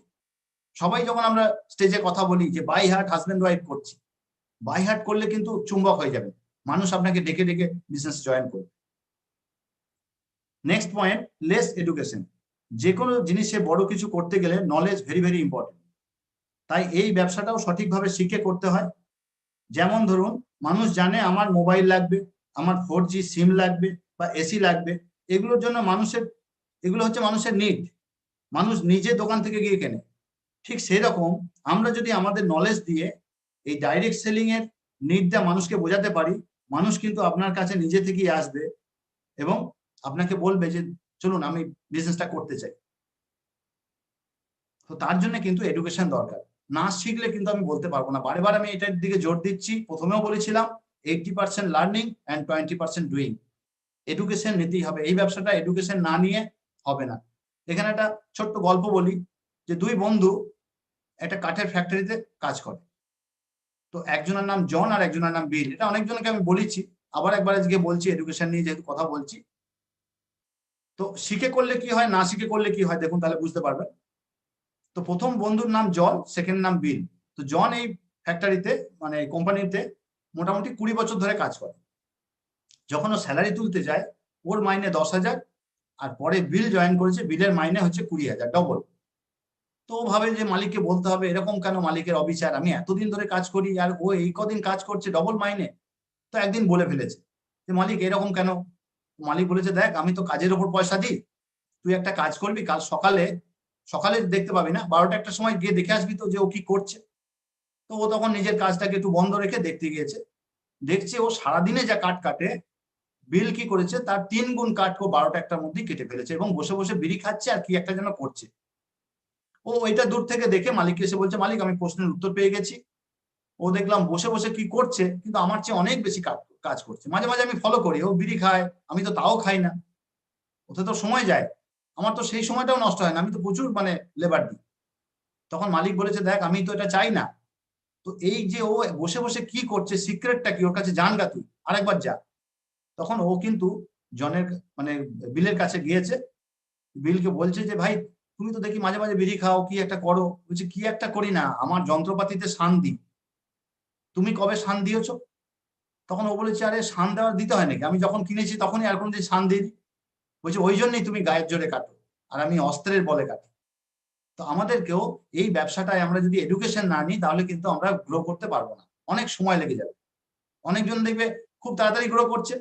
সবাই যখন আমরা স্টেজে কথা বলি যে বাই হার্ট হাজব্যান্ড ওয়াইফ করছি, বাই হার্ট করলে কিন্তু চুম্বক হয়ে যাবে, মানুষ আপনাকে ডেকে ডেকে বিজনেস জয়েন করবে। Next point, less education. যে কোনো জিনিসে বড় কিছু করতে গেলে নলেজ ভেরি ভেরি ইম্পর্টেন্ট। তাই এই ব্যবসাটাও সঠিকভাবে শিখে করতে হয়। যেমন ধরুন, মানুষ জানে আমার মোবাইল লাগবে, আমার 4G সিম লাগবে বা এসি লাগবে, এগুলোর জন্য এগুলো হচ্ছে মানুষের নিড। মানুষ নিজে দোকান থেকে গিয়ে কেনে। ঠিক সেই রকম আমরা যদি আমাদের নলেজ দিয়ে এই ডাইরেক্ট সেলিং এর নিডটা মানুষকে বোঝাতে পারি, মানুষ কিন্তু আপনার কাছে নিজে থেকেই আসবে এবং আপনাকে বলবে যে চলুন আমি বিজনেসটা করতে চাই। তো তার জন্য কিন্তু এডুকেশন দরকার। না শিখলে কিন্তু আমি বলতে পারবো না। বারে বারে আমি এটার দিকে জোর দিচ্ছি, প্রথমেও বলেছিলাম 80% লার্নিং অ্যান্ড 20% ডুইং। এডুকেশন নিতেই হবে, এই ব্যবসাটা এডুকেশন না নিয়ে হবে না। এখানে একটা ছোট্ট গল্প বলি, যে দুই বন্ধু একটা কাঠের ফ্যাক্টরিতে কাজ করে। তো একজনের নাম জন আর একজনের নাম বিল। এটা অনেকজনকে আমি বলেছি, আবার একবার আজকে বলছি, এডুকেশন নিয়ে যেহেতু কথা বলছি। তো শিখে করলে কি হয়, না শিখে করলে কি হয়, দেখুন তাহলে বুঝতে পারবেন। তো প্রথম বন্ধুর নাম জন, সেকেন্ড নাম বিল। তো জন এই ফ্যাক্টরিতে মানে কোম্পানিতে মোটামুটি 20 বছর ধরে কাজ করে। যখন ও স্যালারি তুলতে যায়, ওর মাইনে 10,000, আর পরে বিল জয়েন করেছে, বিলের মাইনে হচ্ছে 20,000, ডবল। তো ও ভাবে যে মালিককে বলতে হবে, এরকম কেন মালিকের অবিচার, আমি এতদিন ধরে কাজ করি আর ও এই কদিন কাজ করছে ডবল মাইনে। তো একদিন বলে ফেলেছে যে মালিক এরকম কেন। মালিক বলেছে, দেখ আমি তো কাজের ওপর পয়সা দিই, তুই একটা কাজ করবি, কাল সকালে সকালে দেখতে পাবি না, 12টা একটা সময় গিয়ে দেখে আসবি তো যে ও কি করছে। তো ও তখন নিজের কাজটাকে একটু বন্ধ রেখে দেখতে গিয়েছে। দেখছে ও সারাদিনে যা কাট কাটে, বিল কি করেছে তার 3 গুণ কাট ও 12টা একটার মধ্যেই কেটে ফেলেছে, এবং বসে বসে বিড়ি খাচ্ছে আর কি একটা যেন করছে। ও ওইটা দূর থেকে দেখে মালিককে এসে বলছে, মালিক আমি প্রশ্নের উত্তর পেয়ে গেছি। ও দেখলাম বসে বসে কি করছে, কিন্তু আমার চেয়ে অনেক বেশি কাজ করছে। মাঝে মাঝে আমি ফলো করি, ও বিড়ি খায়, আমি তো তাও খাই না, ওতে তো সময় যায়, আমার তো সেই সময়টাও নষ্ট হয় না, আমি তো প্রচুর মানে লেবার দিই। তখন মালিক বলেছে, দেখ আমি তো এটা চাই না, তো এই যে ও বসে বসে কি করছে, সিক্রেটটা কি, ওর কাছে জান গা তুই, আরেকবার যা। তখন ও কিন্তু জনের মানে বিলের কাছে গিয়েছে, বিলকে বলছে যে ভাই তুমি তো দেখি মাঝে মাঝে বিড়ি খাও, কি একটা করো। বলছে, কি একটা করি না, আমার যন্ত্রপাতিতে শান দিই। তুমি কবে শান দিয়েছো? তখন ও বলেছে, আরে শান দেওয়ার দিতে হয় নাকি, আমি যখন কিনেছি তখনই আর কোনদিন শান দিইনি। বলছে, ওই জন্যই তুমি গায়ের জোরে কাটো আর আমি অস্ত্রের বলে কাটি। তো আমাদেরকেও এই ব্যবসাটায় আমরা যদি এডুকেশন না নিই, তাহলে কিন্তু আমরা গ্রো করতে পারবো না, অনেক সময় লেগে যাবে। অনেকজন দেখবে খুব তাড়াতাড়ি গ্রো করছে,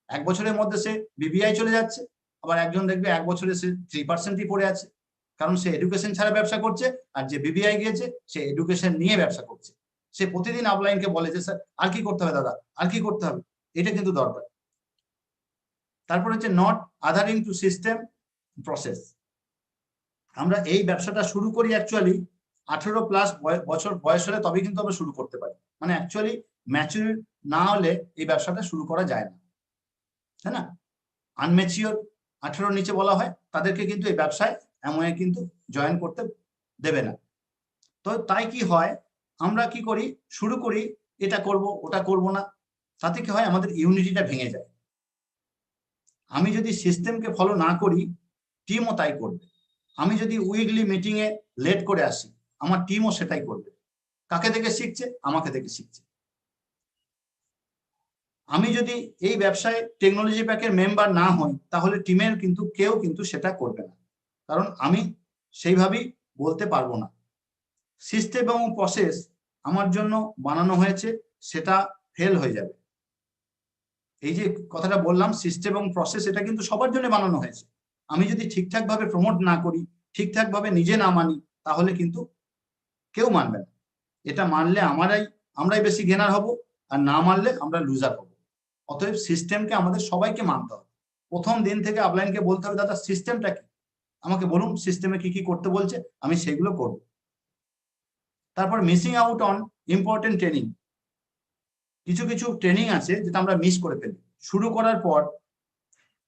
1 বছরের মধ্যে সে বিবিআই চলে যাচ্ছে। আবার একজন দেখবে 1 বছরে সে 3%ই পড়ে আছে, কারণ সে এডুকেশন ছাড়া ব্যবসা করছে। আর যে বিবিআই গিয়েছে সে এডুকেশন নিয়ে ব্যবসা করছে। সে প্রতিদিন আপলাইনকে বলে যে স্যার আর কি করতে হবে দাদা, আর কি করতে হবে, এটা কিন্তু দরকার। তারপর হচ্ছে not adhering to system process. আমরা এই ব্যবসাটা শুরু করি অ্যাকচুয়ালি 18+ বছর বয়স হলে, তবে কিন্তু আমরা শুরু করতে পারি। মানে অ্যাকচুয়ালি ম্যাচুর না হলে এই ব্যবসাটা শুরু করা যায় না, তাই না? আনম্যাচিওর 18 নিচে বলা হয়, তাদেরকে কিন্তু এই ব্যবসায় এমন কিন্তু জয়েন করতে দেবে না। তো তাই কি হয়, আমরা কি করি, শুরু করি, এটা করব ওটা করব না, তাতে কি হয়, আমাদের ইউনিটিটা ভেঙে যায়। আমি যদি সিস্টেমকে ফলো না করি, টিমও তাই করবে। আমি যদি উইকলি মিটিং এ লেট করে আসি, আমার টিমও সেটাই করবে। কাকে দেখে শিখছে? আমাকে দেখে শিখছে। আমি যদি এই ব্যবসায় টেকনোলজি প্যাকের মেম্বার না হই, তাহলে টিমের কিন্তু কেউ কিন্তু সেটা করবে না, কারণ আমি সেইভাবেই বলতে পারবো না। সিস্টেম এবং প্রসেস আমার জন্য বানানো হয়েছে, সেটা ফেল হয়ে যাবে। এই যে কথাটা বললাম সিস্টেম এবং প্রসেস, এটা কিন্তু সবার জন্য বানানো হয়েছে। আমি যদি ঠিকঠাক ভাবে প্রমোট না করি, ঠিকঠাক ভাবে নিজে না মানি, তাহলে কিন্তু কেউ মানবে না। এটা মানলে আমরাই বেশি গেনার হব, আর না মানলে আমরা লুজার হব। অতএব সিস্টেমকে আমাদের সবাইকে মানতে হবে। প্রথম দিন থেকে আপলাইনকে বলতে হবে, দাদা সিস্টেমটা কি, আমাকে বলুন সিস্টেমে কি কি করতে বলছে, আমি সেগুলো করব। তারপর missing out on important training. কিছু কিছু ট্রেনিং আছে যেটা আমরা মিস করে ফেলি। শুরু করার পর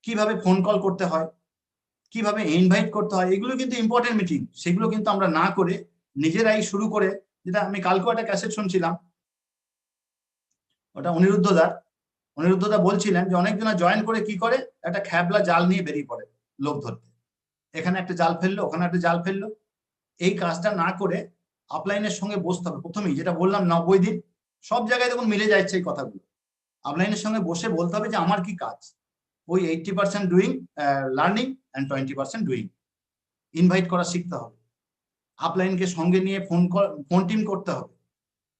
কিভাবে ফোন কল করতে হয়, কিভাবে ইনভাইট করতে হয়, এগুলো কিন্তু ইম্পর্টেন্ট মিটিং, সেগুলো কিন্তু আমরা না করে নিজেরাই শুরু করে, যেটা আমি কালকেও একটা ক্যাসেট শুনছিলাম, ওটা অনিরুদ্ধদা বলছিলেন যে অনেকজনা জয়েন করে কি করে, একটা খ্যাবলা জাল নিয়ে বেরিয়ে পড়ে লোক ধরতে। এখানে একটা জাল ফেললো, ওখানে একটা জাল ফেললো। এই কাজটা না করে আপলাইনের সঙ্গে বসতে হবে প্রথমেই, যেটা বললাম 90 দিন। সব জায়গায় দেখুন মিলে যাচ্ছে এই কথাগুলো। আপলাইনের সঙ্গে বসে বলতে হবে যে আমার কি কাজ। ওই 80% doing learning and 20% doing. Invite করা শিখতে হবে, আপলাইনকে সঙ্গে নিয়ে ফোন টিম করতে হবে।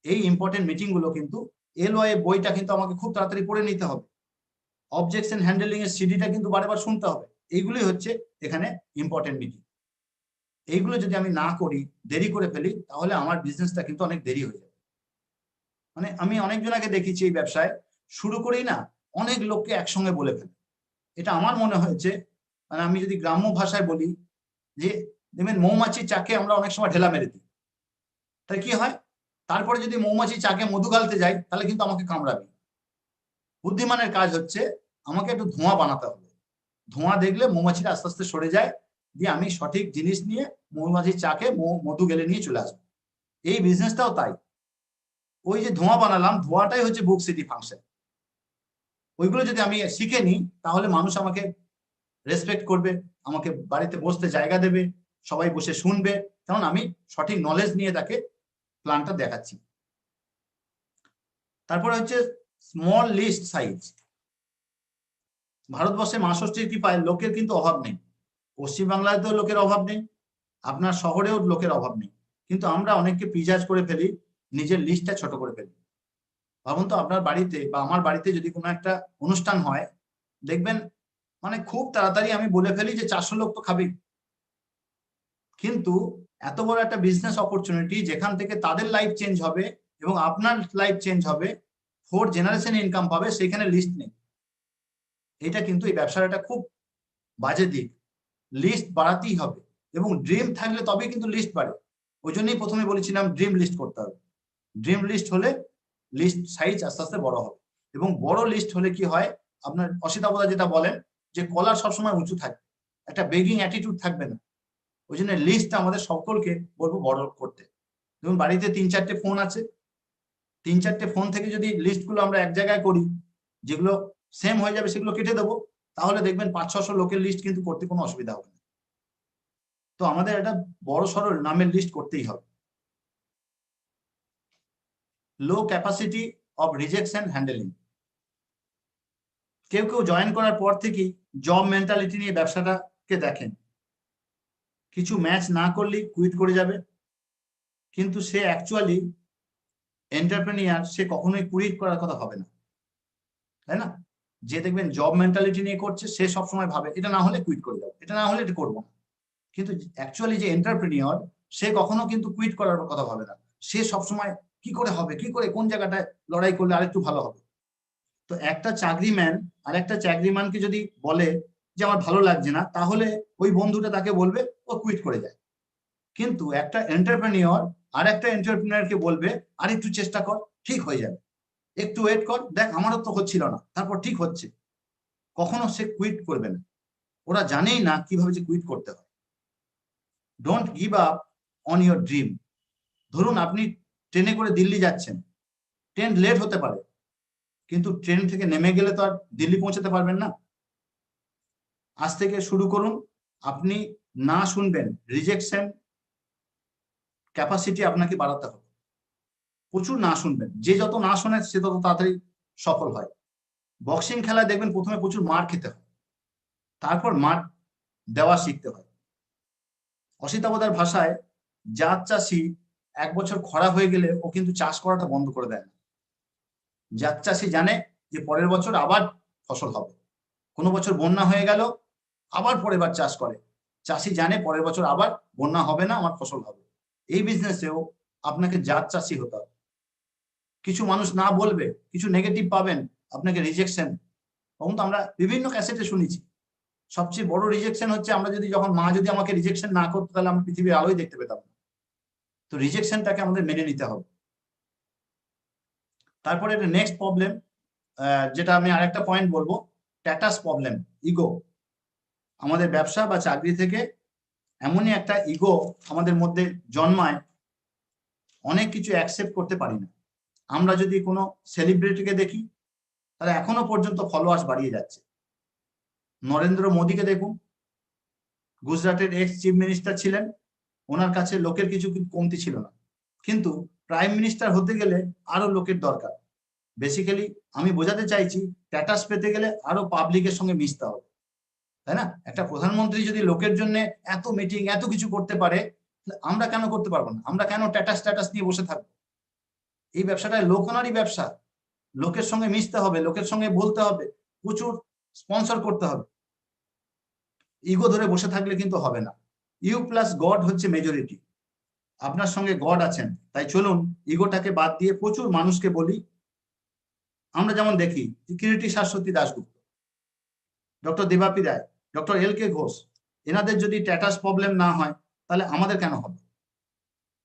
এই ইম্পর্টেন্ট মিটিং গুলো কিন্তু এলওআই বইটা কিন্তু আমাকে খুব তাড়াতাড়ি পড়ে নিতে হবে। অবজেকশন হ্যান্ডেলিং এর সিডিটা কিন্তু বারবার শুনতে হবে। এইগুলোই হচ্ছে এখানে ইম্পর্টেন্ট মিটিং। এইগুলো যদি আমি না করি, দেরি করে ফেলি, তাহলে আমার বিজনেসটা কিন্তু অনেক দেরি হয়ে যাবে। মানে আমি অনেকজনকে দেখেছি এই ব্যবসায় শুরু করেই না অনেক লোককে একসঙ্গে বলে ফেলে। এটা আমার মনে হয়েছে, মানে আমি যদি গ্রাম্য ভাষায় বলি যে দেখবেন মৌমাছির চাকে আমরা অনেক সময় ঢেলা মেরে দিই, তাই কি হয়, তারপরে যদি মৌমাছি চাকে মধু গালতে যাই তাহলে কিন্তু আমাকে কামড়াবে। বুদ্ধিমানের কাজ হচ্ছে আমাকে একটু ধোঁয়া বানাতে হবে, ধোঁয়া দেখলে মৌমাছিটা আস্তে আস্তে সরে যায়, দিয়ে আমি সঠিক জিনিস নিয়ে মৌমাছির চাকে মধু গেলে নিয়ে চলে আসবো। এই বিজনেসটাও তাই, ওই যে ধোঁয়া বানালাম, ধোঁয়াটাই হচ্ছে বুক সিটি ফাংশন। ওইগুলো যদি আমি শিখে নিই তাহলে মানুষ আমাকে রেসপেক্ট করবে, আমাকে বাড়িতে বসতে জায়গা দেবে, সবাই বসে শুনবে, কারণ আমি সঠিক নলেজ নিয়ে তাকে প্ল্যানটা দেখাচ্ছি। তারপরে হচ্ছে স্মল লিস্ট সাইজ। ভারতবর্ষে ৬৫টি লোকের কিন্তু অভাব নেই, পশ্চিমবাংলাতেও লোকের অভাব নেই, আপনার শহরেও লোকের অভাব নেই, কিন্তু আমরা অনেককে প্রিজাজ করে ফেলি, নিজের লিস্টটা ছোট করে ফেলি। ভাবুন তো আপনার বাড়িতে বা আমার বাড়িতে যদি কোনো একটা অনুষ্ঠান হয়, দেখবেন মানে খুব তাড়াতাড়ি আমি বলে ফেলি যে ৪০০ লোক তো খাবেই, কিন্তু এত বড় একটা বিজনেস অপরচুনিটি যেখান থেকে তাদের লাইফ চেঞ্জ হবে এবং আপনার লাইফ চেঞ্জ হবে, 4 জেনারেশন ইনকাম পাবে, সেখানে লিস্ট নেই। এটা কিন্তু এই ব্যবসার একটা খুব বাজে দিক। লিস্ট বাড়াতেই হবে এবং ড্রিম থাকলে তবেই কিন্তু লিস্ট বাড়ে। ওই জন্যই প্রথমে বলেছিলাম ড্রিম লিস্ট করতে হবে। ড্রিম লিস্ট হলে লিস্ট সাইজ আস্তে আস্তে বড় হবে, এবং বড় লিস্ট হলে কি হয়, আপনার অসিতাবদা যেটা বলেন যে কলার সবসময় উঁচু থাকবে, একটা বেগিং অ্যাটিটিউড থাকবে না। ওই জন্য লিস্টটা আমাদের সকলকে বলবো বড় করতে। যেমন বাড়িতে ৩-৪টে ফোন আছে, ৩-৪টে ফোন থেকে যদি লিস্টগুলো আমরা এক জায়গায় করি, যেগুলো সেম হয়ে যাবে সেগুলো কেটে দেবো, তাহলে দেখবেন ৫০০-৬০০ লোকের লিস্ট কিন্তু করতে কোনো অসুবিধা হবে না। তো আমাদের একটা বড় সড়ো নামের লিস্ট করতেই হবে। লো ক্যাপাসিটি অফ রিজেকশন হ্যান্ডেলিং। কেউ কেউ জয়েন করার পর থেকেই জব মেন্টালিটি নিয়ে ব্যবসাটাকে দেখেন, কিছু ম্যাচ না করলেই কুইট করে যাবে, কিন্তু সে অ্যাকচুয়ালি এন্টারপ্রেনিয়ার, সে কখনোই কুইট করার কথা হবে না, তাই না? যে দেখবেন জব মেন্টালিটি নিয়ে করছে সে সবসময় ভাবে এটা না হলে কুইট করে যাবে, এটা না হলে এটা করবো না, কিন্তু অ্যাকচুয়ালি যে এন্টারপ্রেনিয়র সে কখনো কিন্তু কুইট করার কথা ভাবে না, সে সবসময় কি করে হবে, কি করে কোন জায়গাটায় লড়াই করলে আরেকটু ভালো হবে। তো একটা চাকরিম্যান আর একটা চাকরিম্যানকে যদি বলে যে আমার ভালো লাগছে না, তাহলে ওই বন্ধুটা তাকে বলবে ও কুইট করে যায়। কিন্তু একটা এন্টারপ্রেনিয়র আর একটা এন্টারপ্রেনিয়রকে বলবে আর একটু চেষ্টা কর, ঠিক হয়ে যাবে, একটু ওয়েট কর, দেখ আমারও তো হচ্ছিল না, তারপর ঠিক হচ্ছে। কখনো সে কুইট করবে না, ওরা জানেই না কিভাবে যে কুইট করতে হয়। Don't give up on your dream. ধরুন আপনি ট্রেনে করে দিল্লি যাচ্ছেন, ট্রেন লেট হতে পারে, কিন্তু ট্রেন থেকে নেমে গেলে তো আর দিল্লি পৌঁছাতে পারবেন না। আজ থেকে শুরু করুন, আপনি না শুনবেন, রিজেকশন ক্যাপাসিটি আপনাকে বাড়াতে হবে, প্রচুর না শুনবেন, যে যত না শোনে সে তত তাড়াতাড়ি সফল হয়। বক্সিং খেলায় দেখবেন প্রথমে প্রচুর মার খেতে হয়, তারপর মার দেওয়া শিখতে হয়। অসিতাবদার ভাষায় জাত চাষি ১ বছর খরা হয়ে গেলে ও কিন্তু চাষ করাটা বন্ধ করে দেয় না। জাত চাষি জানে যে পরের বছর আবার ফসল হবে, কোনো বছর বন্যা হয়ে গেল আবার পরের বার চাষ করে, চাষি জানে পরের বছর আবার বন্যা হবে না, আমার ফসল হবে। এই বিজনেসেও আপনাকে জাত চাষি হতে হবে। কিছু মানুষ না বলবে, কিছু নেগেটিভ পাবেন, আপনাকে রিজেকশন, তখন তো আমরা বিভিন্ন ক্যাসেটে শুনেছি। সবচেয়ে বড় রিজেকশন হচ্ছে আমরা যদি যখন মা যদি আমাকে রিজেকশন না করতো তাহলে আমরা পৃথিবীর আলোই দেখতে পেতাম না। তো রিজেকশনটাকে আমাদের মেনে নিতে হবে। তারপরে একটা নেক্সট প্রবলেম, যেটা আমি আরেকটা পয়েন্ট বলবো, স্ট্যাটাস প্রবলেম, ইগো। আমাদের ব্যবসা বা চাকরি থেকে এমনই একটা ইগো আমাদের মধ্যে জন্মায়, অনেক কিছু অ্যাকসেপ্ট করতে পারি না। আমরা যদি কোনো সেলিব্রিটিকে দেখি, তাহলে এখনো পর্যন্ত ফলোয়ার্স বাড়িয়ে যাচ্ছে। নরেন্দ্র মোদীকে দেখুন, গুজরাটের এক্স চিফ মিনিস্টার ছিলেন, ওনার কাছে লোকের কিছু কমতি ছিল না, কিন্তু প্রাইম মিনিস্টার হতে গেলে আরো লোকের দরকার। বেসিক্যালি আমি বোঝাতে চাইছি, স্ট্যাটাস পেতে গেলে আরো পাবলিকের সঙ্গে মিশতে হবে, তাই না? একটা প্রধানমন্ত্রী যদি লোকের জন্য এত মিটিং এত কিছু করতে পারে, আমরা কেন করতে পারবো না? আমরা কেন স্ট্যাটাস নিয়ে বসে থাকবো? এই ব্যবসাটা লোকনারই ব্যবসা, লোকের সঙ্গে মিশতে হবে, লোকের সঙ্গে বলতে হবে, প্রচুর স্পন্সর করতে হবে। ইগো ধরে বসে থাকলে কিন্তু হবে না। ইউ প্লাস গড হচ্ছে মেজরিটি, আপনার সঙ্গে গড আছেন, তাই চলুন ইগোটাকে বাদ দিয়ে প্রচুর মানুষকে বলি। আমরা যেমন দেখি কিরিটি শাশ্বতী দাশগুপ্ত, ডক্টর দেবাপি রায়, ডক্টর এল কে ঘোষ, এনাদের যদি ট্যাটাস প্রবলেম না হয় তাহলে আমাদের কেন হবে?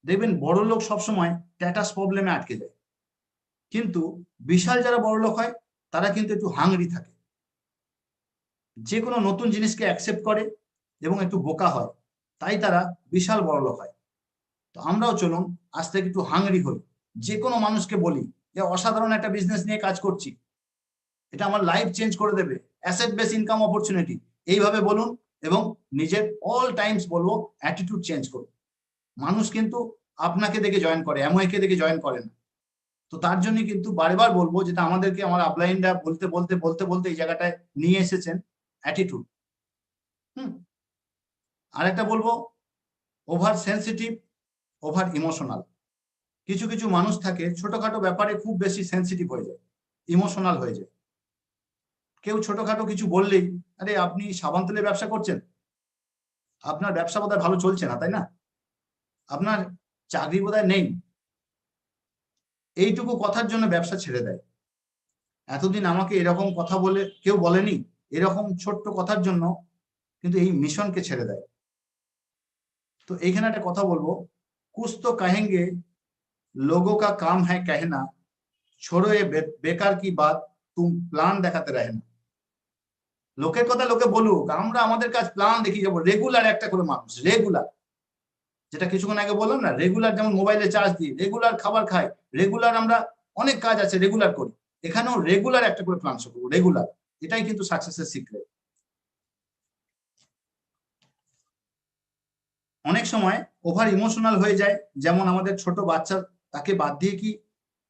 দেখবেন বড় লোক সবসময় ট্যাটাস প্রবলেমে আটকে যায়, কিন্তু বিশাল যারা বড় লোক হয় তারা কিন্তু একটু হাংরি থাকে, যে কোনো নতুন জিনিসকে অ্যাকসেপ্ট করে এবং একটু বোকা হয়, তাই তারা বিশাল বড় লোক হয়। তো আমরাও চলুন আজ থেকে একটু হাংরি হই, যে কোনো মানুষকে বলি যে অসাধারণ একটা বিজনেস নিয়ে কাজ করছি, এটা আমার লাইফ চেঞ্জ করে দেবে, অ্যাসেট বেস ইনকাম অপরচুনিটি, এইভাবে বলুন এবং নিজের অল টাইমস বলবো অ্যাটিটিউড চেঞ্জ করুন। মানুষ কিন্তু আপনাকে দেখে জয়েন করে, এমওএকে দেখে জয়েন করে না। তো তার জন্য কিন্তু বারবার বলবো, যেটা আমাদেরকে আমার আপলাইনরা বলতে বলতে বলতে বলতে এই জায়গাটায় নিয়ে এসেছেন, অ্যাটিটিউড। আরেকটা বলবো, ওভার সেন্সিটিভ, ওভার ইমোশনাল। কিছু কিছু মানুষ থাকে ছোটখাটো ব্যাপারে খুব বেশি সেন্সিটিভ হয়ে যায়, ইমোশনাল হয়ে যায়। কেউ ছোটখাটো কিছু বললেই, আরে আপনি সাবান তেলের ব্যবসা করছেন, আপনার ব্যবসা বোধহয় ভালো চলছে না, তাই না? আপনার চাকরি বোধহয় নেই, এইটুকু কথার জন্য ব্যবসা ছেড়ে দেয়। এতদিন আমাকে এরকম কথা বলে কেউ বলেনি, এরকম ছোট্ট কথার জন্য কিন্তু এই মিশনকে ছেড়ে দেয়। তো এইখানে একটা কথা বলবো, कुछ तो कहेंगे लोगों का काम है कहना, छोड़ो ये बेकार की बात, तुम प्लान দেখাতে रहे না। লোকের কথা লোকে বলুক, আমরা আমাদের কাজ প্ল্যান দেখিয়ে যাবো। রেগুলার একটা করে মানুষ, রেগুলার, যেটা কিছুক্ষণ আগে বললাম না, রেগুলার যেমন মোবাইলে চার্জ দিই, রেগুলার খাবার খাই, রেগুলার আমরা অনেক কাজ আছে রেগুলার করি, এখানেও রেগুলার একটা করে প্ল্যান শুরু করবো, রেগুলার। এটাই কিন্তু সাকসেসের সিক্রেট। অনেক সময় ওভার ইমোশনাল হয়ে যায়, যেমন আমাদের ছোট বাচ্চা, তাকে বাদ দিয়ে কি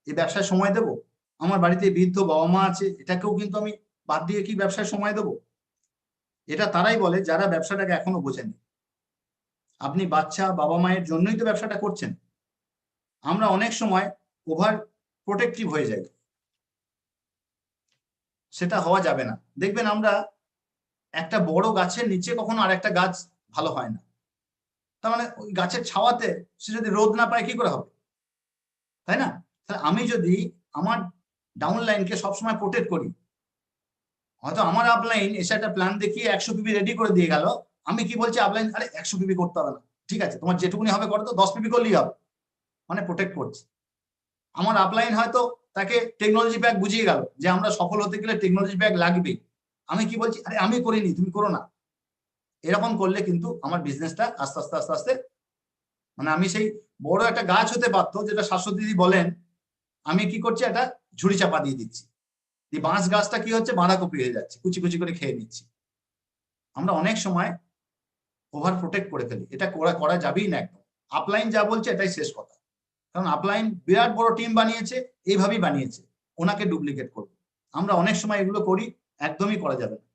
এই ব্যবসায় সময় দেব? আমার বাড়িতে বৃদ্ধ বাবা মা আছে, এটাকেও কিন্তু আমি বাদ দিয়ে কি ব্যবসায় সময় দেব? এটা তারাই বলে যারা ব্যবসাটাকে এখনো বোঝেনি। আপনি বাচ্চা বাবা মায়ের জন্যই তো ব্যবসাটা করছেন। আমরা অনেক সময় ওভার প্রোটেক্টিভ হয়ে যাই, সেটা হওয়া যাবে না। দেখবেন আমরা একটা বড় গাছের নিচে কখনো আর একটা গাছ ভালো হয় না, তার মানে ওই গাছের ছাওয়াতে সে যদি রোদ না পায় কি করে হবে, তাই না? তাহলে আমি যদি আমার ডাউন লাইনকে সবসময় প্রোটেক্ট করি, হয়তো আমার আপলাইন এসে একটা প্ল্যান দেখিয়ে 100 পিপি রেডি করে দিয়ে গেল, আমি কি বলছি আপলাইন, আরে 100 পিপি করতে হবে না, ঠিক আছে তোমার যেটুকুনি হবে করো, তো 10 পিপি করলেই হবে, মানে প্রোটেক্ট করছি। আমার আপলাইন হয়তো তাকে টেকনোলজি ব্যাগ বুঝিয়ে গেল যে আমরা সফল হতে গেলে টেকনোলজি ব্যাগ লাগবে, আমি কি বলছি, আরে আমি করিনি তুমি করো না। এরকম করলে কিন্তু আমার বিজনেসটা আস্তে আস্তে আস্তে আস্তে, মানে আমি সেই বড় একটা গাছ হতে পারতো, যেটা শাশ্বতী দিদি বলেন, আমি কি করছি, একটা ঝুড়ি চাপা দিয়ে দিচ্ছি, এই বাঁশ গাছটা কি হচ্ছে, বাঁধাকপি হয়ে যাচ্ছে, কুচি কুচি করে খেয়ে নিচ্ছি। আমরা অনেক সময় ওভার প্রোটেক্ট করে ফেলি, এটা করা যাবেই না একদম। আপলাইন যা বলছে এটাই শেষ কথা, কারণ আপলাইন বিরাট বড় টিম বানিয়েছে, এইভাবেই বানিয়েছে, ওনাকে ডুপ্লিকেট করবে। আমরা অনেক সময় এগুলো করি, একদমই করা যাবে না।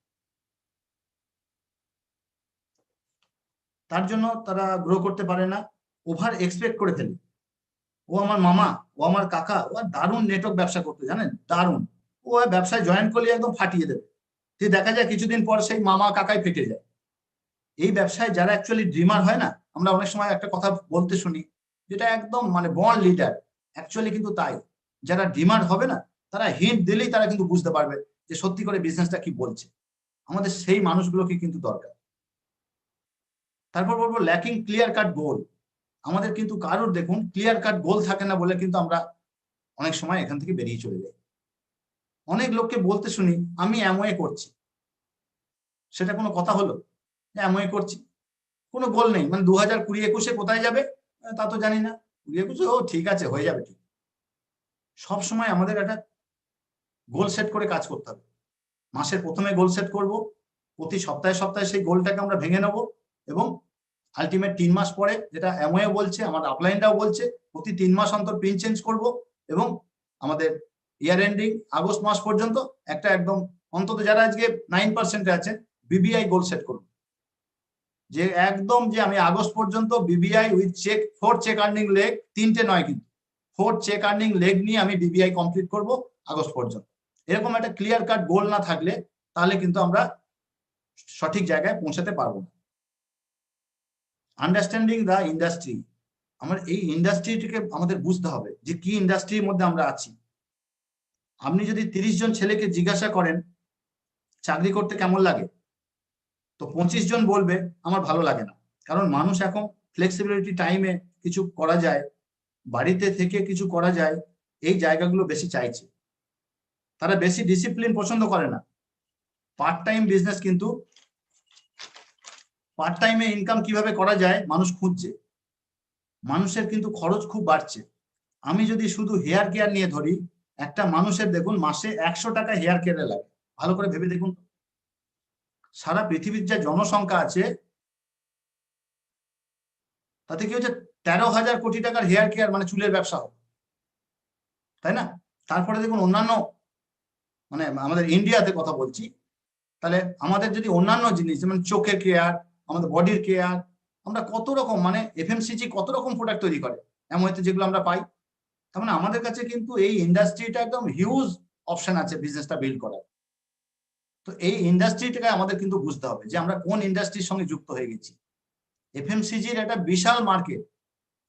তার জন্য তারা গ্রো করতে পারে না, ওভার এক্সপেক্ট করে ফেলি। ও আমার মামা, ও আমার কাকা, ও দারুণ নেটওয়ার্ক ব্যবসা করতে জানেন, দারুণ, ও ব্যবসায় জয়েন করলে একদম ফাটিয়ে দেবে। তুই দেখা যায় কিছুদিন পর সেই মামা কাকাই ফেটে যায়। এই ব্যবসায় যারা অ্যাকচুয়ালি ড্রিমার হয় না, আমরা অনেক সময় একটা কথা বলতে শুনি যেটা একদম মানে বর্ন লিডার, অ্যাকচুয়ালি কিন্তু তাই। যারা ড্রিমার হবে না, তারা হিন্ট দিলেই তারা কিন্তু বুঝতে পারবে যে সত্যি করে বিজনেসটা কি বলছে। আমাদের সেই মানুষগুলোকে কিন্তু দরকার। তারপর বলবো ল্যাকিং ক্লিয়ার কাট গোল। আমাদের কিন্তু কারোর দেখুন ক্লিয়ার কাট গোল থাকে না বলে কিন্তু আমরা অনেক সময় এখান থেকে বেরিয়ে চলে যাই। অনেক লোককে বলতে শুনি আমি এমওএ করছি, সেটা কোনো কথা হলো? এমওএ করছি, কোনো গোল নেই, মানে 2020-21 কোথায় যাবে তা তো জানি না, 2021 ও ঠিক আছে হয়ে যাবে ঠিক। সব সময় আমাদের একটা গোল সেট করে কাজ করতে হবে। মাসের প্রথমে গোল সেট করব, প্রতি সপ্তাহে সপ্তাহে সেই গোলটাকে আমরা ভেঙে নেব, এবং আলটিমেট 3 মাস পরে, যেটা এমওএ বলছে, আমার আপলাইনটাও বলছে, প্রতি 3 মাস অন্তর পিন চেঞ্জ করব, এবং আমাদের ইয়ার এন্ডিং আগস্ট মাস পর্যন্ত একটা একদম অন্তত যারা আজকে 9% আছে বিবিআই গোল সেট করব, যে একদম যে আমি আগস্ট পর্যন্ত BBI with check, 4 check earning leg, 3টে নয় কিন্তু 4 চেক আর্নিং লেগ নিয়ে আমি বিবিআই কমপ্লিট করব আগস্ট পর্যন্ত। এরকম একটা ক্লিয়ার কাট গোল না থাকলে তাহলে কিন্তু আমরা সঠিক জায়গায় পৌঁছাতে পারবো না। আন্ডারস্ট্যান্ডিং দ্য ইন্ডাস্ট্রি, আমার এই ইন্ডাস্ট্রিটিকে আমাদের বুঝতে হবে যে কি ইন্ডাস্ট্রির মধ্যে আমরা আছি। আপনি যদি 30 জন ছেলেকে জিজ্ঞাসা করেন চাকরি করতে কেমন লাগে, তো 25 জন বলবে আমার ভালো লাগে না। কারণ মানুষ এখন ফ্লেক্সিবিলিটি টাইমে কিছু করা যায়, বাড়িতে থেকে কিছু করা যায়, এই জায়গাগুলো বেশি চাইছে। তারা বেশি ডিসিপ্লিন পছন্দ করে না। পার্ট টাইম বিজনেস কিন্তু পার্ট টাইমে ইনকাম কিভাবে করা যায় মানুষ খুঁজছে। মানুষের কিন্তু খরচ খুব বাড়ছে। আমি যদি শুধু হেয়ার কেয়ার নিয়ে ধরি, একটা মানুষের দেখুন মাসে 100 টাকা হেয়ার কেয়ারে লাগে। ভালো করে ভেবে দেখুন, সারা পৃথিবীর যে জনসংখ্যা আছে তাতে কি হচ্ছে 13,000 কোটি টাকার হেয়ার কেয়ার মানে চুলের ব্যবসা হবে, তাই না? তারপরে দেখুন অন্যান্য মানে আমাদের ইন্ডিয়াতে কথা বলছি, তাহলে আমাদের যদি অন্যান্য জিনিস যেমন চোখের কেয়ার, আমাদের বডির কেয়ার, আমরা কত রকম মানে এফএমসিজি কত রকম প্রোডাক্ট তৈরি করে এমন যেগুলো আমরা পাই। তার মানে আমাদের কাছে কিন্তু এই ইন্ডাস্ট্রিটা একদম হিউজ অপশন আছে বিজনেসটা বিল্ড করার। তো এই ইন্ডাস্ট্রিটাকে আমাদের কিন্তু বুঝতে হবে যে আমরা কোন ইন্ডাস্ট্রির সঙ্গে যুক্ত হয়ে গেছি। এফএমসিজির একটা বিশাল মার্কেট।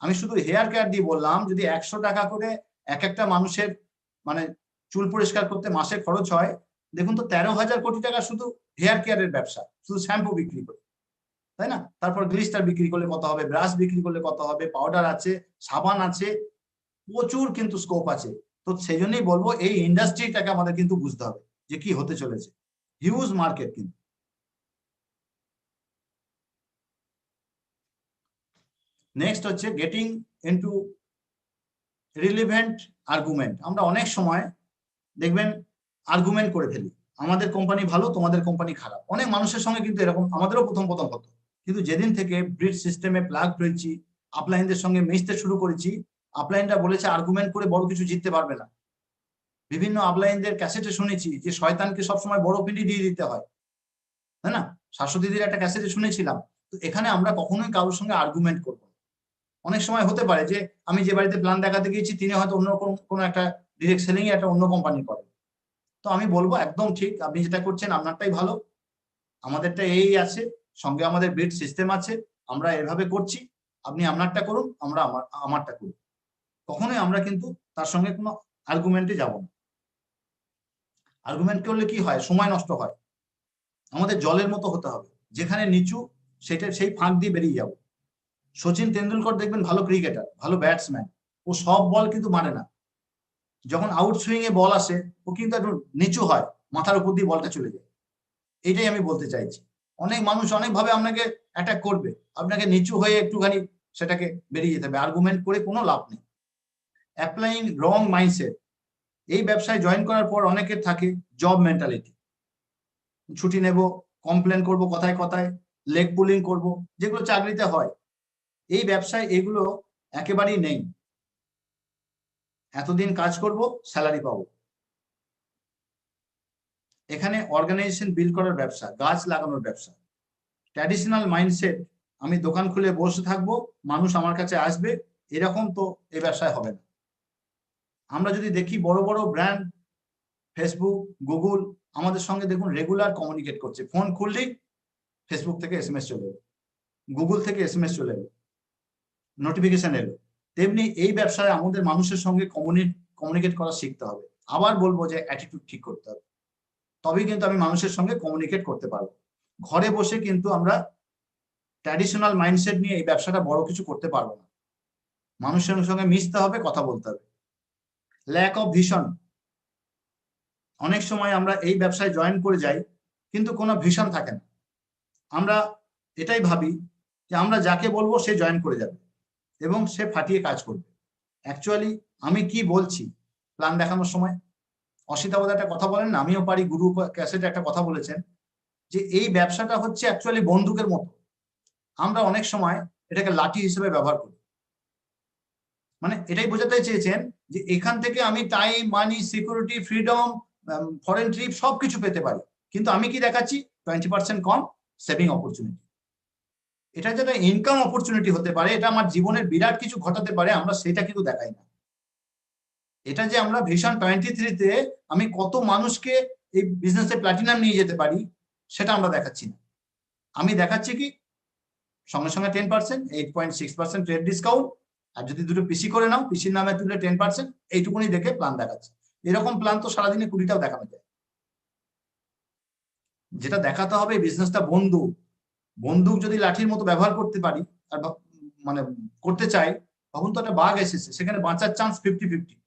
আমি শুধু হেয়ার কেয়ার দিয়ে বললাম, যদি 100 টাকা করে এক একটা মানুষের মানে চুল পরিষ্কার করতে মাসে খরচ হয়, দেখুন তো 13,000 কোটি টাকা শুধু হেয়ার কেয়ারের ব্যবসা, শুধু শ্যাম্পু বিক্রি করে, তাই না? তারপর গ্লিস্টার বিক্রি করলে কত হবে, ব্রাশ বিক্রি করলে কত হবে, পাউডার আছে, সাবান আছে, প্রচুর কিন্তু স্কোপ আছে। তো সেই জন্যই বলবো এই ইন্ডাস্ট্রিটাকে আমাদের কিন্তু বুঝতে হবে যে কি হতে চলেছে। হিউজ মার্কেট কিন্তু। নেক্সট হচ্ছে গেটিং ইনটু রিলিভেন্ট আর্গুমেন্ট। আমরা অনেক সময় দেখবেন আর্গুমেন্ট করে ফেলি, আমাদের কোম্পানি ভালো, তোমাদের কোম্পানি খারাপ। অনেক মানুষের সঙ্গে কিন্তু এরকম আমাদেরও প্রথম প্রথম হতো, কিন্তু যেদিন থেকে ব্রিজ সিস্টেমে প্লাগ হয়েছি, আপলাইনদের সঙ্গে মিশতে শুরু করেছি, আপলাইনরা বলেছে আর্গুমেন্ট করে বড় কিছু জিততে পারবে না। বিভিন্ন আপলাইনদের ক্যাসেটে শুনেছি যে শয়তানকে সবসময় বড় পিন্ডি দিয়ে দিতে হয়, তাই না? শাশ্বতীদের একটা ক্যাসেটে শুনেছিলাম। তো এখানে আমরা কখনোই কারোর সঙ্গে আর্গুমেন্ট করবো না। অনেক সময় হতে পারে যে আমি যে বাড়িতে প্ল্যান দেখাতে গিয়েছি তিনি হয়তো অন্য কোনো একটা ডিরেক্ট সেলিং এ একটা অন্য কোম্পানি করে। তো আমি বলবো একদম ঠিক, আপনি যেটা করছেন আপনারটাই ভালো, আমাদেরটা এই আছে, সঙ্গে আমাদের বিড সিস্টেম আছে, আমরা এভাবে করছি, আপনি আপনারটা করুন, আমরা আমারটা করুন। কখনোই আমরা কিন্তু তার সঙ্গে কোনো আর্গুমেন্টে যাব না। আর্গুমেন্ট করলে কি হয়, সময় নষ্ট হয়। আমাদের জলের মতো হতে হবে, যেখানে নিচু সেটা সেই ফাঁক দিয়ে বেরিয়ে যাব। সচিন তেন্ডুলকর দেখবেন ভালো ক্রিকেটার, ভালো ব্যাটসম্যান, ও সব বল কিন্তু মারে না। যখন আউট সুইং এ বল আসে ও কিন্তু একটু নিচু হয়, মাথার উপর দিয়ে বলটা চলে যায়। এটাই আমি বলতে চাইছি। অনেক মানুষ অনেকভাবে আপনাকে অ্যাটাক করবে, আপনাকে নিচু হয়ে একটুখানি সেটাকে বেরিয়ে যেতে হবে। আর্গুমেন্ট করে কোনো লাভ নেই। অ্যাপ্লাইং রং মাইন্ডসেট। এই ব্যবসায় জয়েন করার পর অনেকের থাকে জব মেন্টালিটি, ছুটি নেব, কমপ্লেন করব কথায় কথায়, লেগ পুলিং করব, যেগুলো চাকরিতে হয়। এই ব্যবসায় এগুলো একেবারেই নেই। এতদিন কাজ করব, স্যালারি পাবো। এখানে অর্গানাইজেশন বিল্ড করার ব্যবসা, গাছ লাগানোর ব্যবসা। ট্র্যাডিশনাল মাইন্ডসেট, আমি দোকান খুলে বসে থাকবো, মানুষ আমার কাছে আসবে, এরকম তো এই ব্যবসায় হবে না। আমরা যদি দেখি বড় বড় ব্র্যান্ড, ফেসবুক, গুগল আমাদের সঙ্গে দেখুন রেগুলার কমিউনিকেট করছে। ফোন খুললেই ফেসবুক থেকে এসএমএস চলে এলো, গুগল থেকে এসএমএস চলে এলো, নোটিফিকেশন এলো। তেমনি এই ব্যবসায় আমাদের মানুষের সঙ্গে কমিউনিকেট করা শিখতে হবে। আবার বলবো যে অ্যাটিটিউড ঠিক করতে হবে, তবেই কিন্তু আমি মানুষের সঙ্গে কমিউনিকেট করতে পারবো। ঘরে বসে কিন্তু আমরা ট্র্যাডিশনাল মাইন্ডসেট নিয়ে এই ব্যবসাটা বড় কিছু করতে পারবো না। মানুষের সঙ্গে মিশতে হবে, কথা বলতে হবে। Lack of vision. অনেক সময় আমরা এই ব্যবসায় জয়েন করে যাই কিন্তু কোনো ভিশন থাকে না। আমরা এটাই ভাবি যে আমরা যাকে বলবো সে জয়েন করে যাবে এবং সে ফাটিয়ে কাজ করবে। অ্যাকচুয়ালি আমি কি বলছি প্ল্যান দেখানোর সময়, অসিতাবদ একটা কথা বলেন না, আমিও পারি গুরু ক্যাসেটে একটা কথা বলেছেন যে এই ব্যবসাটা হচ্ছে অ্যাকচুয়ালি বন্দুকের মতো। আমরা অনেক সময় এটাকে লাঠি হিসেবে ব্যবহার করি। মানে এটাই বোঝাতে চেয়েছেন যে এখান থেকে আমি টাইম, মানি, সিকিউরিটি, ফ্রিডম, ফরেন ট্রিপ সবকিছু পেতে পারি, কিন্তু আমি কি দেখাচ্ছি 20% কম সেভিং অপরচুনিটি। এটা যেটা ইনকাম অপরচুনিটি হতে পারে, এটা আমার জীবনের বিরাট কিছু ঘটাতে পারে, আমরা সেটা কিন্তু দেখাই না। এটা যে আমরা ভিশন 23-তে আমি কত মানুষকে এই বিজনেসে প্ল্যাটিনাম নিয়ে যেতে পারি সেটা আমরা দেখাচ্ছি না। আমি দেখাচ্ছি কি সঙ্গে সঙ্গে 10%, 8.6% ট্রেড ডিসকাউন্ট, আর যদি দুটো পিসি করে নাও, পিসির নামে তুলে 10%, এইটুকুনি দেখে প্ল্যান দেখাচ্ছে। এরকম প্ল্যান তো সারাদিনে 20টাও দেখানো যায়। যেটা দেখাতে হবে বিজনেসটা বন্দুক যদি লাঠির মতো ব্যবহার করতে পারি আর মানে করতে চাই, তখন তো একটা বাঘ এসেছে, সেখানে বাঁচার চান্স 50-50।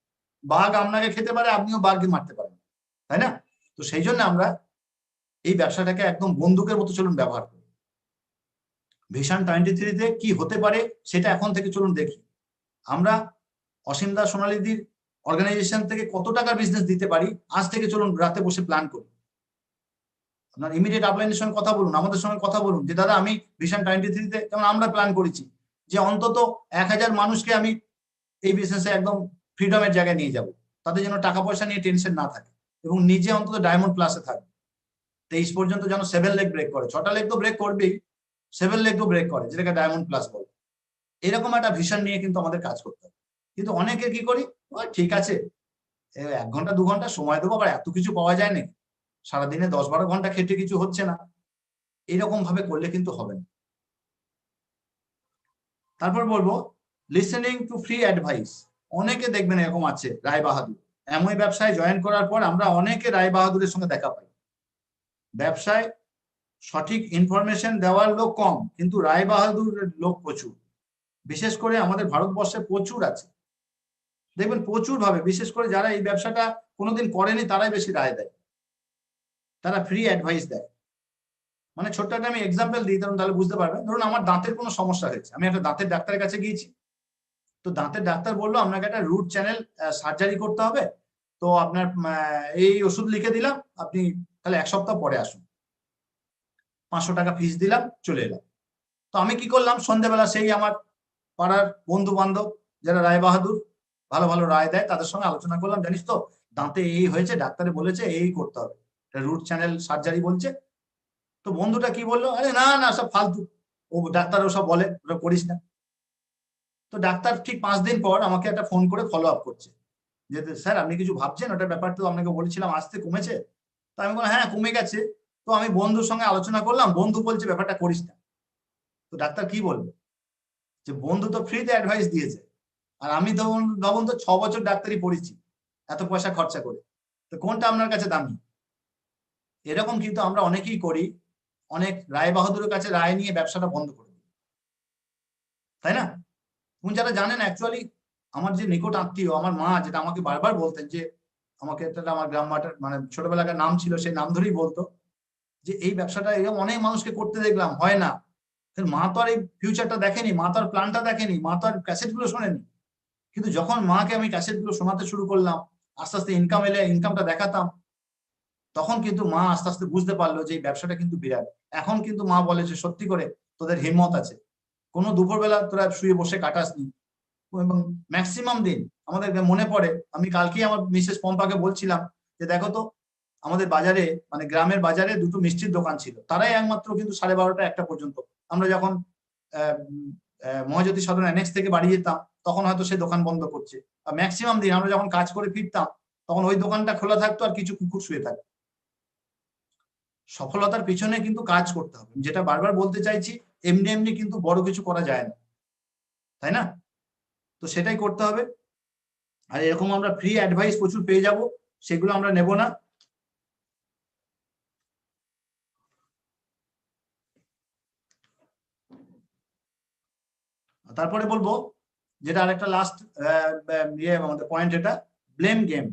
বাঘ আপনাকে খেতে পারে, আপনিও বাঘকে মারতে পারেন, তাই না? তো সেই জন্য আমরা এই ব্যবসাটাকে একদম বন্দুকের মতো চলুন ব্যবহার করি। ভিশন 23-তে কি হতে পারে সেটা এখন থেকে চলুন দেখি। আমরা অসীম দা সোনালীদির অর্গানাইজেশন থেকে কত টাকার বিজনেস দিতে পারি, আজ থেকে চলুন রাতে বসে প্ল্যান করি। আপনার ইমিডিয়েট আপলাইনের সঙ্গে কথা বলুন, আমাদের সঙ্গে কথা বলুন যে দাদা আমি ভিশন 23-তে যেমন আমরা প্ল্যান করেছি যে অন্তত 1000 মানুষকে আমি এই বিজনেসে একদম ফ্রিডমের জায়গায় নিয়ে যাব, তাদের যেন টাকা পয়সা নিয়ে টেনশন না থাকে এবং নিজে অন্তত ডায়মন্ড প্লাসে থাকে। 23 পর্যন্ত যেন 7 লেগ ব্রেক করে, 6টা লেগ তো ব্রেক করবেই, 7 লেগ তো ব্রেক করে, যেটাকে ডায়মন্ড প্লাস বলে। এরকম একটা ভিশন নিয়ে কিন্তু আমাদের কাজ করতে হবে। কিন্তু অনেকে কি করি, ঠিক আছে 1 ঘন্টা 2 ঘন্টা সময় দেবো, আবার এত কিছু পাওয়া যায় নাকি, সারাদিনে 10-12 ঘন্টা খেটে কিছু হচ্ছে না, এরকম ভাবে করলে কিন্তু হবে না। তারপর বলবো লিসেনিং টু ফ্রি অ্যাডভাইস। অনেকে দেখবেন এরকম আছে রায় বাহাদুর, এমন ব্যবসায় জয়েন করার পর আমরা অনেকে রায় বাহাদুরের সঙ্গে দেখা পাই। ব্যবসায় সঠিক ইনফরমেশন দেওয়ার লোক কম, কিন্তু রায় বাহাদুরের লোক প্রচুর। বিশেষ করে আমাদের ভারতবর্ষে প্রচুর আছে, দেখবেন প্রচুর ভাবে, বিশেষ করে যারা এই ব্যবসাটা কোনোদিন করেনি তারাই বেশি রায় দেয়, তারা ফ্রি অ্যাডভাইস দেয়। মানে ছোট্ট একটা আমি এক্সাম্পল দিই, তাহলে বুঝতে পারবেন। ধরুন আমার দাঁতের কোনো সমস্যা হয়েছে, আমি একটা দাঁতের ডাক্তারের কাছে গিয়েছি, তো দাঁতের ডাক্তার বললো আপনাকে একটা রুট চ্যানেল সার্জারি করতে হবে, তো আপনার এই ওষুধ লিখে দিলাম, আপনি তাহলে 1 সপ্তাহ পরে আসুন। 500 টাকা ফিস দিলাম, চলে এলাম। তো আমি কি করলাম, সন্ধ্যেবেলা সেই আমার পাড়ার বন্ধু বান্ধব যারা রায় বাহাদুর ভালো ভালো রায় দেয় তাদের সঙ্গে আলোচনা করলাম, জানিস তো দাঁতে এই হয়েছে, ডাক্তারে বলেছে এই করতে হবে, রুট চ্যানেল সার্জারি বলছে। তো বন্ধুটা কি বললো, আরে না না সব ফালতু, ও ডাক্তার ওসব বলে, ওটা করিস না। তো ডাক্তার ঠিক 5 দিন পর আমাকে একটা ফোন করে ফলো আপ করছে যে স্যার আপনি কিছু ভাবছেন, ওটার ব্যাপার তো আপনাকে বলেছিলাম আসতে, কমেছে? তো আমি বললাম হ্যাঁ কমে গেছে। তো আমি বন্ধুর সঙ্গে আলোচনা করলাম, বন্ধু বলছে ব্যাপারটা করিস না। তো ডাক্তার কি বলবে, যে বন্ধু তো ফ্রিতে অ্যাডভাইস দিয়েছে, আর আমি তো ভাবুন তো 6 বছর ডাক্তারি পড়েছি এত পয়সা খরচা করে, তো কোনটা আপনার কাছে দামি? এরকম কিন্তু আমরা অনেকেই করি, অনেক রায় বাহাদুরের কাছে রায় নিয়ে ব্যবসাটা বন্ধ করে দিই, তাই না? এবং যারা জানেন অ্যাকচুয়ালি আমার যে নিকট আত্মীয়, আমার মা যেটা আমাকে বারবার বলতেন, যে আমাকে এটা আমার গ্রামবাটার মানে ছোটবেলাকার নাম ছিল, সেই নাম ধরেই বলতো যে এই ব্যবসাটা এরকম অনেক মানুষকে করতে দেখলাম, হয় না। মা তো আর এই ফিউচারটা দেখেনি, মা তো আর প্ল্যানটা দেখেনি, মা তো আর ক্যাসেট গুলো শোনেনি। কিন্তু যখন মাকে আমি ক্যাসেট গুলো শোনাতে শুরু করলাম, আস্তে আস্তে ইনকাম এলে ইনকামটা দেখাতাম, তখন কিন্তু মা আস্তে আস্তে বুঝতে পারলো যে এই ব্যবসাটা কিন্তু বিরাট। এখন কিন্তু মা বলেছে সত্যি করে তোদের হিম্মত আছে, কোনো দুপুরবেলা তোরা শুয়ে বসে কাটাসনি। এবং ম্যাক্সিমাম দিন আমাদের মনে পড়ে, আমি কালকেই আমার মিসেস পম্পাকে বলছিলাম যে দেখো তো আমাদের বাজারে মানে গ্রামের বাজারে দুটো মিষ্টির দোকান ছিল, তারাই একমাত্র কিন্তু 12:30 1টা পর্যন্ত, আমরা যখন মহাজ্যোতি সদন অ্যানেক্স থেকে বাড়ি যেতাম তখন হয়তো সে দোকান বন্ধ করছে। আর ম্যাক্সিমাম দিন আমরা যখন কাজ করে ফিরতাম তখন ওই দোকানটা খোলা থাকতো আর কিছু কুকুর শুয়ে থাকতো। সফলতার পিছনে কিন্তু কাজ করতে হবে, যেটা বারবার বলতে চাইছি, এমনি এমনি কিন্তু বড় কিছু করা যায় না, তাই না? তো সেটাই করতে হবে। আর এরকম আমরা ফ্রি অ্যাডভাইস প্রচুর পেয়ে যাব, সেগুলো আমরা নেব না। তারপরে বলবো যেটা আরেকটা লাস্ট আমাদের পয়েন্ট, এটা ব্লেম গেম।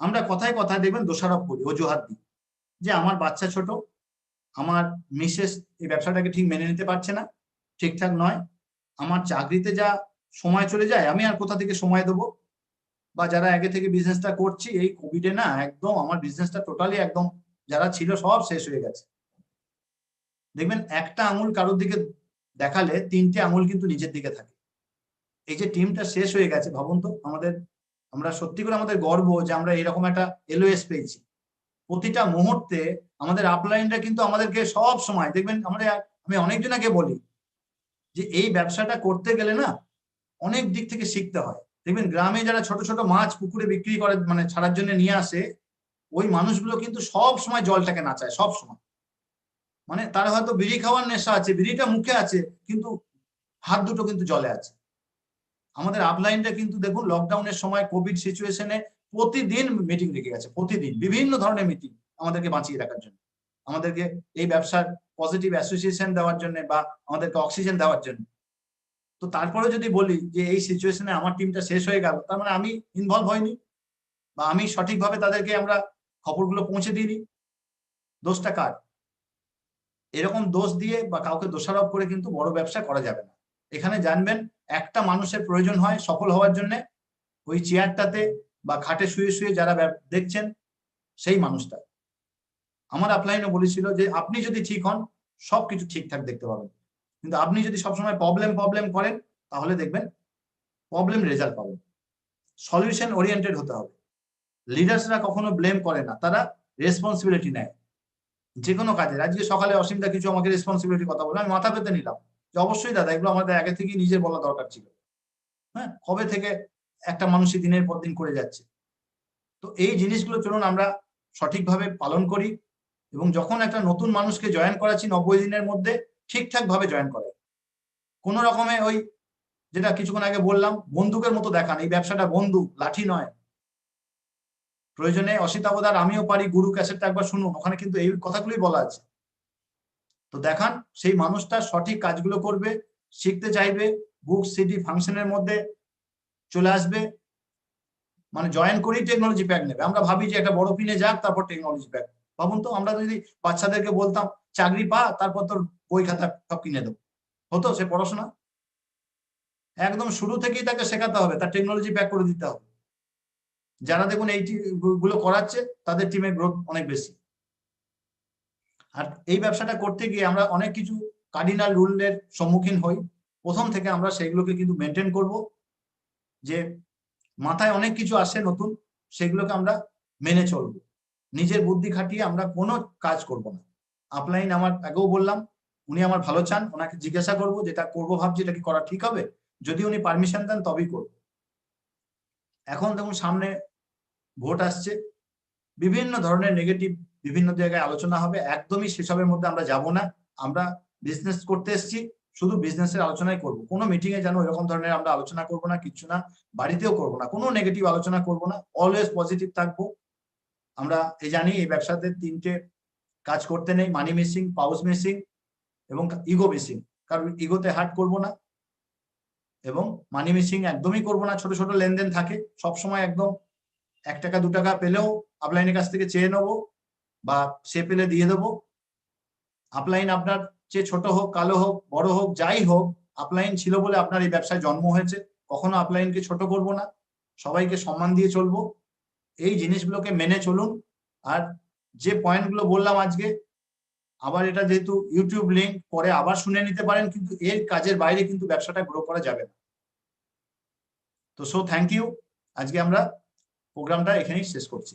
আমরা কথায় কথায় দেখবেন দোষারোপ করি, অজুহাত দিই, যে আমার বাচ্চা ছোট, আমার মিসেস এই ব্যবসাটাকে ঠিক মেনে নিতে পারছে না, ঠিকঠাক নয়, আমার চাকরিতে যা সময় চলে যায় আমি আর কোথা থেকে সময় দেবো, বা যারা আগে থেকে বিজনেসটা করছি এই কোভিডে না একদম আমার বিজনেসটা টোটালি একদম যারা ছিল সব শেষ হয়ে গেছে। দেখবেন একটা আঙুল কারোর দিকে দেখালে 3টে আঙুল কিন্তু নিজের দিকে থাকে। এই যে টিমটা শেষ হয়ে গেছে, ভাবুন তো আমরা সত্যি করে আমাদের গর্ব যে আমরা এরকম একটা এলওএস পেয়েছি। প্রতিটা মুহূর্তে আমাদের আপলাইনরা কিন্তু আমাদেরকে সব সময় দেখবেন, আমি অনেকজনকে বলি যে এই ব্যবসাটা করতে গেলে না অনেক দিক থেকে শিখতে হয়। দেখবেন গ্রামে যারা ছোট ছোট মাছ পুকুরে বিক্রি করে মানে ছাড়ার জন্য নিয়ে আসে, ওই মানুষগুলো কিন্তু সব সময় জলটাকে নাচায়, সব সময়। মানে তার হয়তো বিড়ি খাওয়ার নেশা আছে, বিড়িটা মুখে আছে, কিন্তু হাত দুটো কিন্তু জলে আছে। আমাদের আপলাইনটা কিন্তু দেখুন লকডাউনের সময় কোভিড সিচুয়েশনে প্রতিদিন মিটিং রেখে গেছে, প্রতিদিন বিভিন্ন ধরনের মিটিং আমাদেরকে বাঁচিয়ে রাখার জন্য, আমাদেরকে এই ব্যবসার পজিটিভ অ্যাসোসিয়েশন দেওয়ার জন্য বা আমাদেরকে অক্সিজেন দেওয়ার জন্য। তো তারপরে যদি বলি যে এই সিচুয়েশনে আমার টিমটা শেষ হয়ে গেল, তার মানে আমি ইনভলভ হয়নি বা আমি সঠিকভাবে তাদেরকে আমরা খবরগুলো পৌঁছে দিইনি। দোষটা কার? এরকম দোষ দিয়ে বা কাউকে দোষারোপ করে কিন্তু বড় ব্যবসা করা যাবে না। এখানে জানবেন একটা মানুষের প্রয়োজন হয় সফল হওয়ার জন্য, ওই চেয়ারটাতে বা খাটে শুয়ে শুয়ে যারা দেখছেন সেই মানুষটা। আমার আপলাইনে বলেছিল যে আপনি যদি ঠিক হন সবকিছু ঠিকঠাক দেখতে পাবেন, কিন্তু আপনি যদি সবসময় প্রবলেম প্রবলেম করেন তাহলে দেখবেন প্রবলেম রেজাল্ট পাবেন। সলিউশন ওরিয়েন্টেড হতে হবে। লিডার্সরা কখনো ব্লেম করে না, তারা রেসপন্সিবিলিটি নেয় যে কোনো কাজে। আজকে সকালে অসীমদা কিছু আমাকে রেসপন্সিবিলিটি কথা বলে, আমি মাথা পেতে নিলাম যে অবশ্যই দাদা এগুলো আমাদের আগে থেকেই নিজের বলা দরকার ছিল। হ্যাঁ, কবে থেকে একটা মানুষই দিনের পর দিন করে যাচ্ছে। তো এই জিনিসগুলো চলুন আমরা সঠিকভাবে পালন করি, এবং যখন একটা নতুন মানুষকে জয়েন করাচ্ছি 90 দিনের মধ্যে ঠিকঠাক ভাবে জয়েন করাই। কোন রকমে ওই যেটা কিছুক্ষণ আগে বললাম বন্দুকের মতো দেখান, এই ব্যবসাটা বন্দুক, লাঠি নয়। প্রয়োজনে অসিতাবদার আমিও পারি গুরু ক্যাসেটটা একবার শুনুন, ওখানে কিন্তু এই কথাগুলোই বলা আছে। তো দেখান সেই মানুষটা সঠিক কাজগুলো করবে, শিখতে চাইবে, বুক সিটি ফাংশনের মধ্যে চলে আসবে, মানে জয়েন করি টেকনোলজি প্যাক নেবে। আমরা ভাবি যে একটা বড় পিনে যাক তারপর টেকনোলজি প্যাক। ভাবুন তো আমরা যদি বাচ্চাদেরকে বলতাম চাকরি পা তারপর তোর বই খাতা সব কিনে দেবো, হতো সে পড়াশোনা? একদম শুরু থেকেই তাকে শেখাতে হবে, তার টেকনোলজি প্যাক করে দিতে হবে। যারা দেখুন এই গুলো করাচ্ছে তাদের টিমের গ্রোথ অনেক বেশি। আর এই ব্যবসাটা করতে গিয়ে আমরা অনেক কিছু কার্ডিনাল রুলের সম্মুখীন হই। প্রথম থেকে আমরা সেগুলোকে কিন্তু মেনটেন করব, যে মাথায় অনেক কিছু আসে নতুন, সেগুলোকে আমরা মেনে চলবো। নিজের বুদ্ধি খাটিয়ে আমরা কোনো কাজ করব না। আপলাইন আমার আগেও বললাম, উনি আমার ভালো চান, ওনাকে জিজ্ঞাসা করবো যেটা করবো ভাবছি এটা কি করা ঠিক হবে, যদি উনি পারমিশন দেন তবেই করব। এখন দেখুন সামনে ভোট আসছে, বিভিন্ন ধরনের নেগেটিভ বিভিন্ন জায়গায় আলোচনা হবে, একদমই সেসবের মধ্যে আমরা যাব না। আমরা বিজনেস করতে এসেছি, শুধু বিজনেসের আলোচনাই করব। কোনো মিটিং এ যেন এরকম ধরনের আমরা আলোচনা করব না, কিচ্ছু না, বাড়িতেও করব না, কোনো নেগেটিভ আলোচনা করব না, অলওয়েজ পজিটিভ থাকবো। আমরা এই জানি এই ব্যবসাতে তিনটে কাজ করতে নেই, মানি মিসিং, পাউস মিসিং এবং ইগো মিসিং। কারণ ইগোতে হার্ট করব না এবং মানি মিসিং একদমই করব না। ছোট ছোট লেনদেন থাকে সবসময়, একদম 1 টাকা 2 টাকা পেলেও আপলাইনের কাছ থেকে চেয়ে নেবো বা সে পেলে দিয়ে দেবো। আপলাইন আপনার চেয়ে ছোট হোক, কালো হোক, বড় হোক, যাই হোক, আপলাইন ছিল বলে আপনার এই ব্যবসায় জন্ম হয়েছে। কখনো আপলাইনকে ছোট করব না, সবাইকে সম্মান দিয়ে চলবো। এই জিনিসগুলোকে মেনে চলুন। আর যে পয়েন্টগুলো বললাম আজকে, আবার এটা যেহেতু ইউটিউব লিঙ্ক, পরে আবার শুনে নিতে পারেন, কিন্তু এর কাজের বাইরে কিন্তু ব্যবসাটা গ্রো করা যাবে না। তো থ্যাংক ইউ। আজকে আমরা প্রোগ্রামটা এখানেই শেষ করছি।